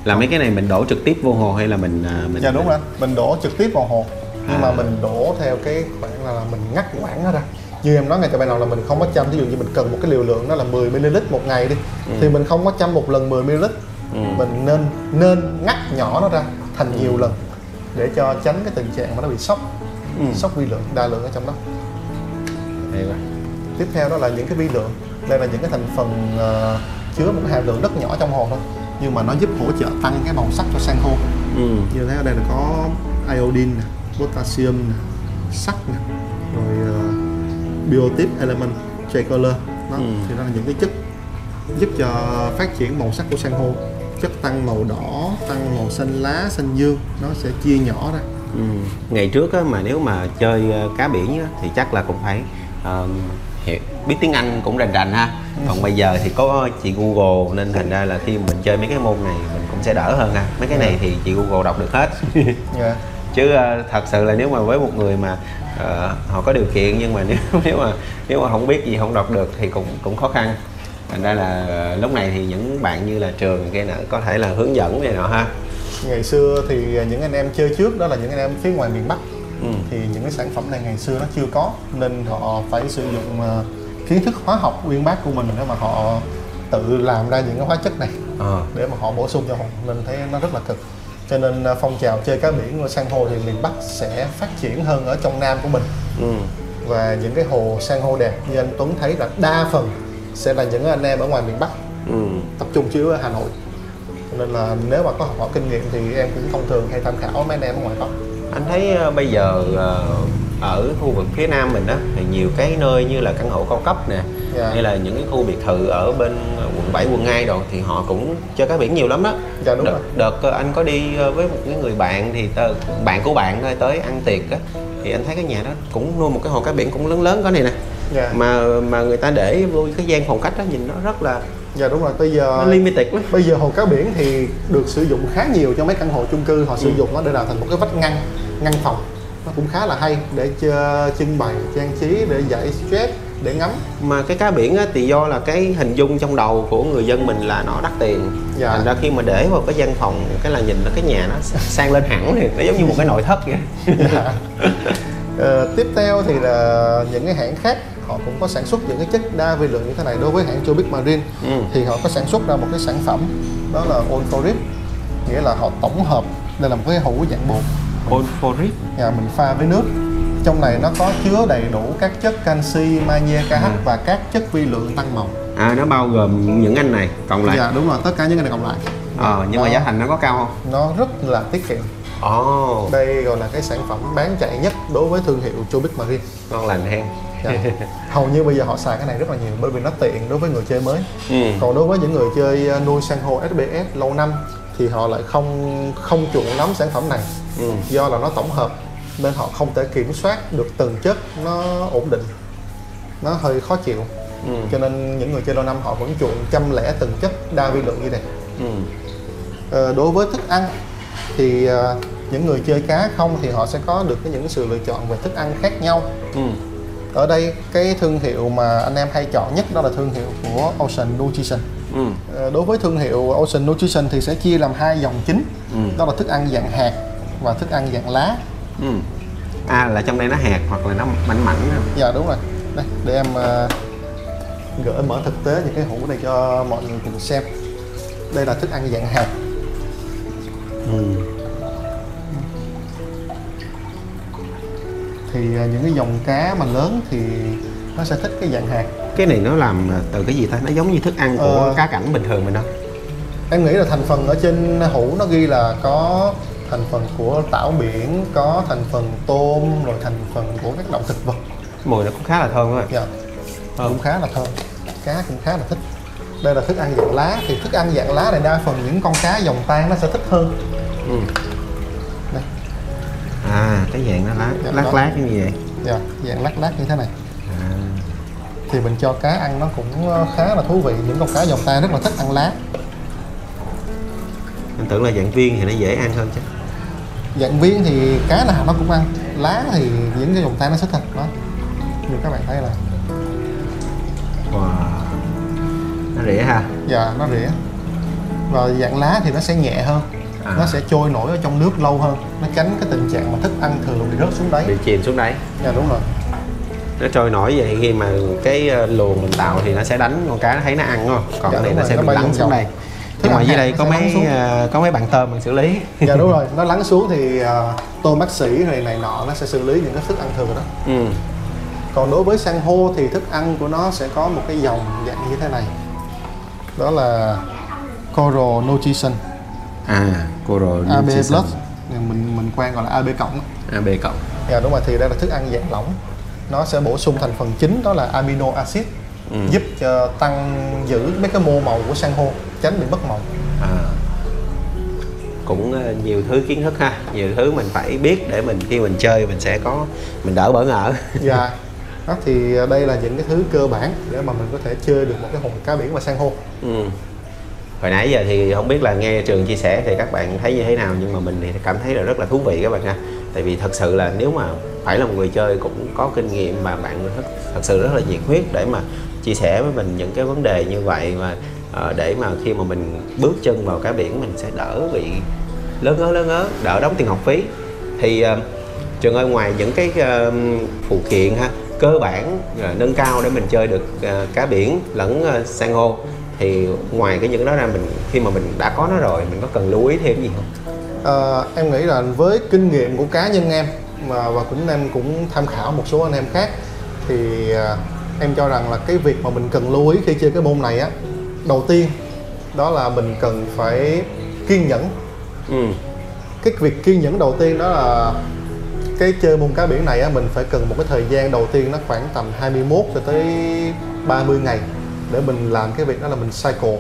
Là mấy cái này mình đổ trực tiếp vô hồ hay là mình Dạ đúng rồi, mình đổ trực tiếp vào hồ. Nhưng mà mình đổ theo cái khoảng là mình ngắt quãng nó ra. Như em nói ngay từ ban đầu là mình không có chăm, ví dụ như mình cần một cái liều lượng đó là 10ml một ngày đi, thì mình không có chăm một lần 10ml. Mình nên ngắt nhỏ nó ra thành nhiều lần để cho tránh cái tình trạng mà nó bị sốc vi lượng, đa lượng ở trong đó. Tiếp theo đó là những cái vi lượng. Đây là những cái thành phần chứa một cái hàm lượng rất nhỏ trong hồ thôi, nhưng mà nó giúp hỗ trợ tăng cái màu sắc cho san hô. Như thế ở đây là có iodine, potassium, sắt, rồi biotic element, tricolor. Thì đó là những cái chất giúp cho phát triển màu sắc của san hô. Chất tăng màu đỏ, tăng màu xanh lá, xanh dương, nó sẽ chia nhỏ ra. Ngày trước á, mà nếu mà chơi cá biển á, thì chắc là cũng phải biết tiếng Anh cũng rành rành ha. Còn bây giờ thì có chị Google nên thành ra là khi mình chơi mấy cái môn này mình cũng sẽ đỡ hơn ha. Mấy cái này thì chị Google đọc được hết. Chứ thật sự là nếu mà với một người mà họ có điều kiện, nhưng mà nếu mà không biết gì, không đọc được thì cũng khó khăn. Thành ra là lúc này thì những bạn như là Trường kia nữa có thể là hướng dẫn này nọ ha. Ngày xưa thì những anh em chơi trước đó là những anh em phía ngoài miền Bắc. Thì những cái sản phẩm này ngày xưa nó chưa có, nên họ phải sử dụng kiến thức hóa học uyên bác của mình để mà họ tự làm ra những cái hóa chất này để mà họ bổ sung cho họ, nên thấy nó rất là cực. Cho nên phong trào chơi cá biển của san hô thì miền Bắc sẽ phát triển hơn ở trong Nam của mình. Và những cái hồ san hô đẹp như anh Tuấn thấy là đa phần sẽ là những anh em ở ngoài miền Bắc, tập trung chứ ở Hà Nội. Cho nên là nếu mà có học hỏi kinh nghiệm thì em cũng thông thường hay tham khảo mấy anh em ở ngoài Bắc. Anh thấy bây giờ ở khu vực phía Nam mình đó thì nhiều cái nơi như là căn hộ cao cấp nè, hay là những cái khu biệt thự ở bên quận 7, quận 2 đồ thì họ cũng chơi cá biển nhiều lắm đó. Dạ đúng rồi. Đợt anh có đi với một cái người bạn thì bạn của bạn tới ăn tiệc á, thì anh thấy cái nhà đó cũng nuôi một cái hồ cá biển cũng lớn lớn có này nè. Mà người ta để vô cái gian phòng khách đó nhìn nó rất là đúng rồi. Bây giờ nó limited lắm. Bây giờ hồ cá biển thì được sử dụng khá nhiều cho mấy căn hộ chung cư, họ sử dụng nó để làm thành một cái vách ngăn phòng, nó cũng khá là hay để trưng bày trang trí, để giải stress, để ngắm. Mà cái cá biển á, thì do là cái hình dung trong đầu của người dân mình là nó đắt tiền, thành ra khi mà để vào cái gian phòng cái là nhìn nó cái nhà nó sang lên hẳn thì nó giống như một cái nội thất vậy. Tiếp theo thì là những cái hãng khác họ cũng có sản xuất những cái chất đa vi lượng như thế này. Đối với hãng Tropic Marine thì họ có sản xuất ra một cái sản phẩm đó là All for Rip, nghĩa là họ tổng hợp, đây là một cái hũ dạng bột All for Rip, mình pha với nước. Trong này nó có chứa đầy đủ các chất canxi, magie, KH và các chất vi lượng tăng màu. Nó bao gồm những anh này cộng lại. Dạ đúng rồi, tất cả những cái này cộng lại. Nhưng mà giá thành nó có cao không? Nó rất là tiết kiệm. Đây gọi là cái sản phẩm bán chạy nhất đối với thương hiệu Tropic Marine. Ngon lành hen. Hầu như bây giờ họ xài cái này rất là nhiều bởi vì nó tiện đối với người chơi mới. Còn đối với những người chơi nuôi san hô SBS lâu năm thì họ lại không chuộng lắm sản phẩm này. Do là nó tổng hợp nên họ không thể kiểm soát được từng chất nó ổn định, nó hơi khó chịu. Cho nên những người chơi lâu năm họ vẫn chuộng chăm lẻ từng chất đa vi lượng như này. Đối với thức ăn thì những người chơi cá không thì họ sẽ có được những sự lựa chọn về thức ăn khác nhau. Ở đây cái thương hiệu mà anh em hay chọn nhất đó là thương hiệu của Ocean Nutrition. Đối với thương hiệu Ocean Nutrition thì sẽ chia làm hai dòng chính, đó là thức ăn dạng hạt và thức ăn dạng lá. Là trong đây nó hạt hoặc là nó mảnh mảnh. Dạ đúng rồi. Đây, để em gửi mở thực tế những cái hũ này cho mọi người cùng xem. Đây là thức ăn dạng hạt. Thì những cái dòng cá mà lớn thì nó sẽ thích cái dạng hạt. Cái này nó làm từ cái gì ta? Nó giống như thức ăn của cá cảnh bình thường mình không? Em nghĩ là thành phần ở trên hũ nó ghi là có thành phần của tảo biển, có thành phần tôm, rồi thành phần của các động thực vật. Mùi nó cũng khá là thơm rồi. Cũng khá là thơm. Cá cũng khá là thích. Đây là thức ăn dạng lá, thì thức ăn dạng lá này đa phần những con cá dòng tan nó sẽ thích hơn. Đây. Cái dạng nó lát lát như vậy. Dạng lát như thế này. Thì mình cho cá ăn nó cũng khá là thú vị. Những con cá dòng tan rất là thích ăn lá. Anh tưởng là dạng viên thì nó dễ ăn hơn chứ. Dạng viên thì cá nào nó cũng ăn, lá thì những cái dòng tan nó sẽ thịt đó. Như các bạn thấy là nó rỉa ha. Dạ nó rỉa. Và dạng lá thì nó sẽ nhẹ hơn, nó sẽ trôi nổi ở trong nước lâu hơn, nó tránh cái tình trạng mà thức ăn thường bị rớt xuống đáy, bị chìm xuống đáy. Dạ đúng rồi. Nó trôi nổi vậy khi mà cái luồng mình tạo thì nó sẽ đánh con cá, nó thấy nó ăn đúng không? Còn cái này nó sẽ bị lắng xuống đây. Nhưng mà dưới đây có mấy bạn tôm mình xử lý. Dạ đúng rồi, nó lắng xuống thì tôm bác sĩ này nọ nó sẽ xử lý những cái thức ăn thừa đó. Còn đối với san hô thì thức ăn của nó sẽ có một cái dòng dạng như thế này, đó là Coral Nutrition. Coral Nutrition. AB Plus, mình quen gọi là AB cộng. AB cộng. Dạ đúng rồi, thì đây là thức ăn dạng lỏng. Nó sẽ bổ sung thành phần chính đó là amino acid, giúp cho tăng giữ mấy cái mô màu của san hô, tránh bị mất màu. Cũng nhiều thứ kiến thức ha, nhiều thứ mình phải biết để mình khi mình chơi mình đỡ bỡ ngỡ. Dạ. Đó, thì đây là những cái thứ cơ bản để mà mình có thể chơi được một cái hồ cá biển và san hô. Hồi nãy giờ thì không biết là nghe Trường chia sẻ thì các bạn thấy như thế nào, nhưng mà mình thì cảm thấy là rất là thú vị các bạn ha. Tại vì thật sự là nếu mà phải là một người chơi cũng có kinh nghiệm mà bạn thật sự rất là nhiệt huyết để mà chia sẻ với mình những cái vấn đề như vậy, và để mà khi mà mình bước chân vào cá biển mình sẽ đỡ bị lớn ngớ, đỡ đóng tiền học phí. Thì Trường ơi, ngoài những cái phụ kiện ha cơ bản nâng cao để mình chơi được cá biển lẫn san hô, thì ngoài những cái đó ra, khi mà mình đã có nó rồi mình có cần lưu ý thêm gì không? Em nghĩ là với kinh nghiệm của cá nhân em và em cũng tham khảo một số anh em khác, thì em cho rằng là cái việc mà mình cần lưu ý khi chơi cái môn này á, đầu tiên đó là mình cần phải kiên nhẫn. Cái việc kiên nhẫn đầu tiên đó là cái chơi môn cá biển này á, mình phải cần một cái thời gian đầu tiên nó khoảng tầm 21 cho tới 30 ngày để mình làm cái việc đó là mình cycle,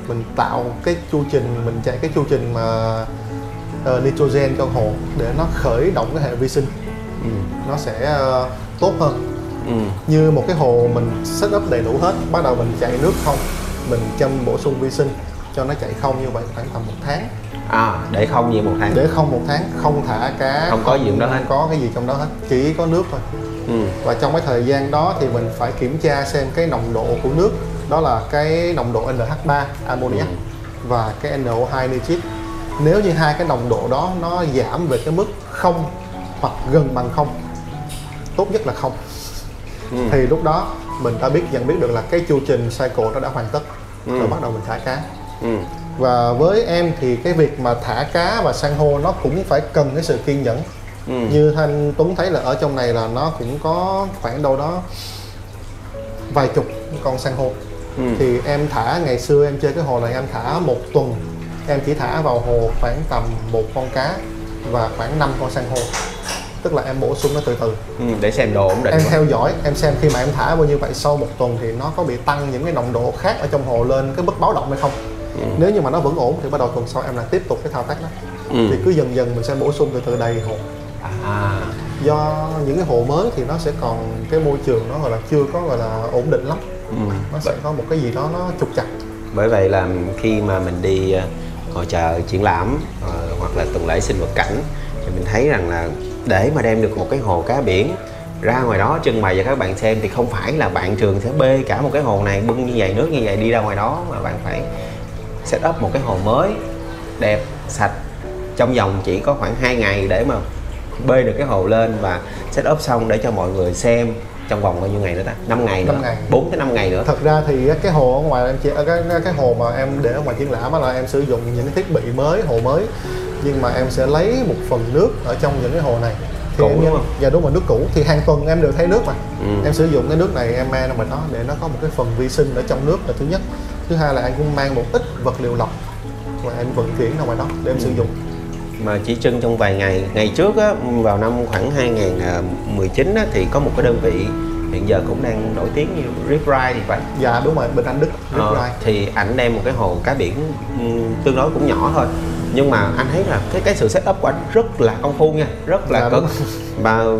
mình tạo cái chu trình, mình chạy cái chu trình mà nitrogen cho hồ để nó khởi động cái hệ vi sinh, nó sẽ tốt hơn. Như một cái hồ mình set up đầy đủ hết, bắt đầu mình chạy nước không, mình chăm bổ sung vi sinh cho nó chạy không như vậy khoảng tầm 1 tháng. Để không như 1 tháng. Để không 1 tháng, không thả cá, không có gì trong đó hết, không có cái gì trong đó hết, chỉ có nước thôi. Và trong cái thời gian đó thì mình phải kiểm tra xem cái nồng độ của nước, đó là cái nồng độ NH3 ammoniac và cái NO2 nitrit. Nếu như hai cái nồng độ đó nó giảm về cái mức không hoặc gần bằng không, tốt nhất là không, thì lúc đó mình đã nhận biết được là cái chu trình cycle nó đã hoàn tất, rồi bắt đầu mình thả cá. Và với em thì cái việc mà thả cá và san hô nó cũng phải cần cái sự kiên nhẫn. Như Thanh Tuấn thấy là ở trong này là nó cũng có khoảng đâu đó vài chục con san hô. Thì em thả, ngày xưa em chơi cái hồ này em thả 1 tuần em chỉ thả vào hồ khoảng tầm 1 con cá và khoảng 5 con san hô, tức là em bổ sung nó từ từ để xem độ ổn định. Em theo dõi, em xem khi mà em thả bao nhiêu vậy, sau 1 tuần thì nó có bị tăng những cái nồng độ khác ở trong hồ lên cái mức báo động hay không. Nếu như mà nó vẫn ổn thì bắt đầu tuần sau em lại tiếp tục cái thao tác đó. Thì cứ dần dần mình sẽ bổ sung từ từ đầy hồ. Do những cái hồ mới thì nó sẽ còn cái môi trường nó gọi là chưa có gọi là ổn định lắm, nó sẽ có một cái gì đó nó trục trặc. Bởi vậy là khi mà mình đi hội chợ triển lãm hoặc là tuần lễ sinh vật cảnh thì mình thấy rằng là để mà đem được một cái hồ cá biển ra ngoài đó trưng bày cho các bạn xem thì không phải là bạn Trường sẽ bê cả một cái hồ này bưng như vậy, nước như vậy đi ra ngoài đó, mà bạn phải set up một cái hồ mới đẹp sạch trong vòng chỉ có khoảng 2 ngày để mà bê được cái hồ lên và set up xong để cho mọi người xem trong vòng bao nhiêu ngày nữa ta? 5 ngày nữa, 4 tới 5 ngày nữa. Thật ra thì cái hồ ở ngoài em chỉ cái hồ mà em để ở ngoài triển lãm là em sử dụng những cái thiết bị mới, hồ mới, nhưng mà em sẽ lấy một phần nước ở trong những cái hồ này. Thì cũ đúng không? Dạ đúng rồi, nước cũ thì hàng tuần em đều thay nước mà. Em sử dụng cái nước này em mang ra ngoài đó để nó có một cái phần vi sinh ở trong nước là thứ nhất. Thứ hai là em cũng mang một ít vật liệu lọc và em vận chuyển ra ngoài đó để em sử dụng. Mà chỉ trưng trong vài ngày. Ngày trước á, vào năm khoảng 2019 á, thì có một cái đơn vị hiện giờ cũng đang nổi tiếng như Rip Ride thì phải. Dạ đúng rồi, bên Anh Đức, Rip Ride. Thì ảnh đem một cái hồ cá biển tương đối cũng nhỏ thôi, nhưng mà anh thấy là cái sự setup của anh rất là công phu nha, rất là cực.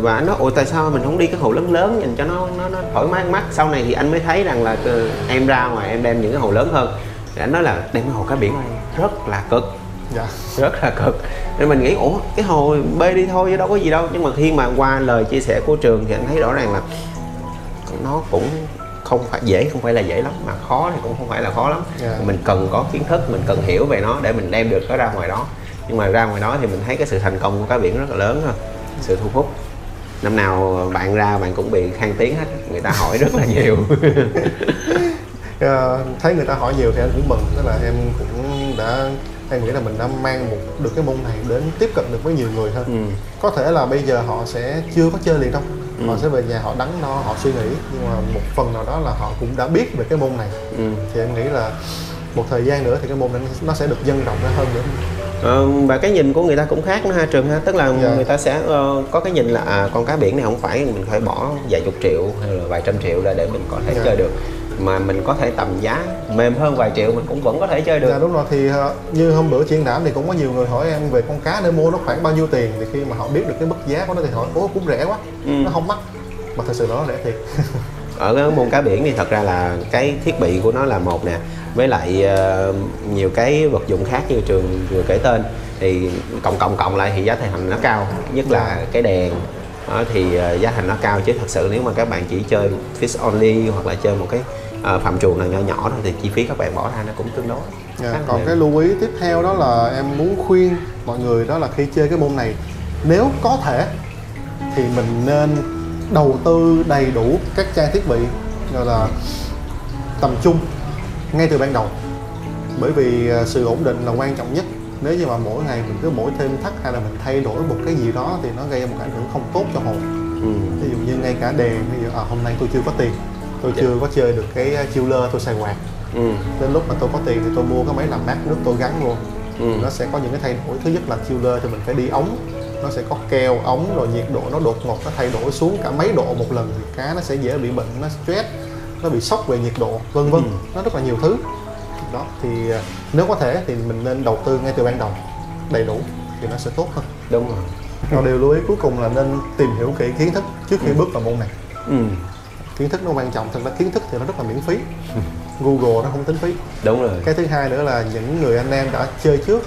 Và anh nói ôi tại sao mình không đi cái hồ lớn lớn nhìn cho nó thoải mái mắt. Sau này thì anh mới thấy rằng là em ra ngoài em đem những cái hồ lớn hơn. Thì anh nói là đem cái hồ cá biển này rất là cực. Dạ. Rất là cực. Nên mình nghĩ ủa cái hồ bê đi thôi chứ đâu có gì đâu. Nhưng mà khi mà qua lời chia sẻ của Trường thì anh thấy rõ ràng là nó cũng không phải dễ, không phải là dễ lắm, mà khó thì cũng không phải là khó lắm. Mình cần có kiến thức, mình cần hiểu về nó để mình đem được nó ra ngoài đó. Nhưng mà ra ngoài đó thì mình thấy cái sự thành công của cá biển rất là lớn thôi, sự thu hút. Năm nào bạn ra bạn cũng bị khan tiếng hết, người ta hỏi rất là nhiều. Thấy người ta hỏi nhiều thì anh cũng mừng, tức là em cũng đã, em nghĩ là mình đã mang được cái môn này đến tiếp cận được với nhiều người hơn. Có thể là bây giờ họ sẽ chưa có chơi liền đâu, họ sẽ về nhà họ đắn đo, họ suy nghĩ, nhưng mà một phần nào đó là họ cũng đã biết về cái môn này. Thì em nghĩ là một thời gian nữa thì cái môn này nó sẽ được nhân rộng ra hơn nữa. Và cái nhìn của người ta cũng khác nữa ha Trường ha, tức là người ta sẽ có cái nhìn là con cá biển này không phải mình phải bỏ vài chục triệu hay là vài trăm triệu ra để mình có thể chơi được, mà mình có thể tầm giá mềm hơn vài triệu mình cũng vẫn có thể chơi được. Dạ đúng rồi, thì như hôm bữa triển lãm thì cũng có nhiều người hỏi em về con cá để mua nó khoảng bao nhiêu tiền, thì khi mà họ biết được cái mức giá của nó thì hỏi ố cũng rẻ quá, nó không mắc, mà thật sự nó rẻ thiệt. Ở cái môn cá biển thì thật ra là cái thiết bị của nó là một nè, với lại nhiều cái vật dụng khác như Trường vừa kể tên thì cộng lại thì giá thành nó cao, nhất là cái đèn đó, thì giá thành nó cao, chứ thật sự nếu mà các bạn chỉ chơi fish only hoặc là chơi một cái phạm trù nào nhỏ nhỏ thôi thì chi phí các bạn bỏ ra nó cũng tương đối. Còn cái lưu ý tiếp theo đó là em muốn khuyên mọi người đó là khi chơi cái môn này, nếu có thể thì mình nên đầu tư đầy đủ các trang thiết bị gọi là tầm trung ngay từ ban đầu, bởi vì sự ổn định là quan trọng nhất. Nếu như mà mỗi ngày mình cứ mỗi thêm thắt hay là mình thay đổi một cái gì đó thì nó gây một ảnh hưởng không tốt cho hồ. Ví dụ như ngay cả đèn, ví dụ hôm nay tôi chưa có tiền, tôi chưa có chơi được cái chiller, tôi xài quạt. Đến lúc mà tôi có tiền thì tôi mua cái máy làm mát nước tôi gắn luôn. Nó sẽ có những cái thay đổi. Thứ nhất là chiller thì mình phải đi ống nó sẽ có keo ống, rồi nhiệt độ nó đột ngột nó thay đổi xuống cả mấy độ một lần thì cá nó sẽ dễ bị bệnh, nó stress, nó bị sốc về nhiệt độ vân vân. Nó rất là nhiều thứ đó. Thì nếu có thể thì mình nên đầu tư ngay từ ban đầu đầy đủ thì nó sẽ tốt hơn. Đúng rồi. Còn điều lưu ý cuối cùng là nên tìm hiểu kỹ kiến thức trước khi bước vào môn này. Kiến thức nó quan trọng, thật ra kiến thức thì nó rất là miễn phí. Google nó không tính phí. Đúng rồi. Cái thứ hai nữa là những người anh em đã chơi trước,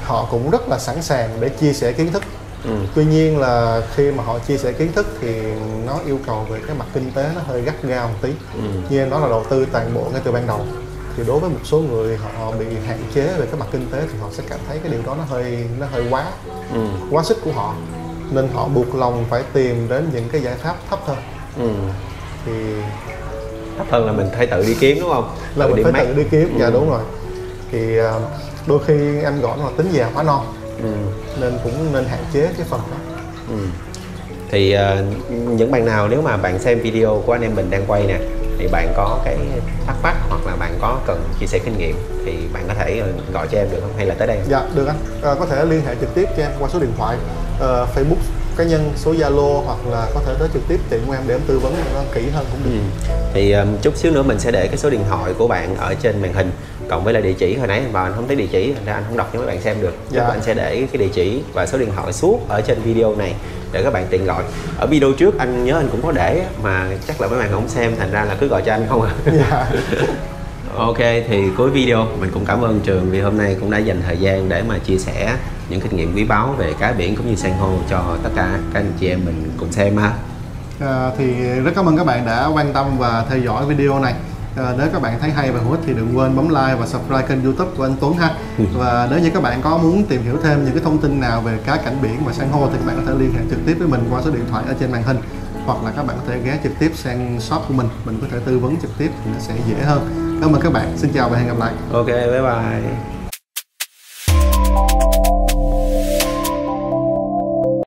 họ cũng rất là sẵn sàng để chia sẻ kiến thức. Tuy nhiên là khi mà họ chia sẻ kiến thức thì nó yêu cầu về cái mặt kinh tế nó hơi gắt gao một tí. Như em nói là đầu tư toàn bộ ngay từ ban đầu. Thì đối với một số người họ bị hạn chế về cái mặt kinh tế thì họ sẽ cảm thấy cái điều đó nó hơi quá sức của họ, nên họ buộc lòng phải tìm đến những cái giải pháp thấp hơn. Thì thấp hơn là mình phải tự đi kiếm đúng không? Là mình phải tự đi kiếm. Dạ đúng rồi. Thì đôi khi em gọi nó là tính già hóa non, nên cũng nên hạn chế cái phần đó. Thì những bạn nào nếu mà bạn xem video của anh em mình đang quay nè, thì bạn có cái thắc mắc hoặc là bạn có cần chia sẻ kinh nghiệm thì bạn có thể gọi cho em được không, hay là tới đây không? Dạ được anh. Có thể liên hệ trực tiếp cho em qua số điện thoại, Facebook cá nhân, số Zalo, hoặc là có thể tới trực tiếp tiệm của em để em tư vấn nó kỹ hơn cũng được. Thì chút xíu nữa mình sẽ để cái số điện thoại của bạn ở trên màn hình, cộng với là địa chỉ. Hồi nãy anh bảo anh không thấy địa chỉ, thành ra anh không đọc cho mấy bạn xem được. Dạ. Anh sẽ để cái địa chỉ và số điện thoại suốt ở trên video này để các bạn tiện gọi. Ở video trước anh nhớ anh cũng có để mà chắc là mấy bạn không xem, thành ra là cứ gọi cho anh không à. Dạ. Ok, thì cuối video mình cũng cảm ơn Trường vì hôm nay cũng đã dành thời gian để mà chia sẻ những kinh nghiệm quý báu về cá biển cũng như san hô cho tất cả các anh chị em mình cùng xem ha. Thì rất cảm ơn các bạn đã quan tâm và theo dõi video này. Nếu các bạn thấy hay và hữu ích thì đừng quên bấm like và subscribe kênh YouTube của anh Tuấn ha. Và nếu như các bạn có muốn tìm hiểu thêm những cái thông tin nào về cá cảnh biển và san hô thì các bạn có thể liên hệ trực tiếp với mình qua số điện thoại ở trên màn hình, hoặc là các bạn có thể ghé trực tiếp sang shop của mình có thể tư vấn trực tiếp thì nó sẽ dễ hơn. Cảm ơn các bạn, xin chào và hẹn gặp lại. Ok, bye bye.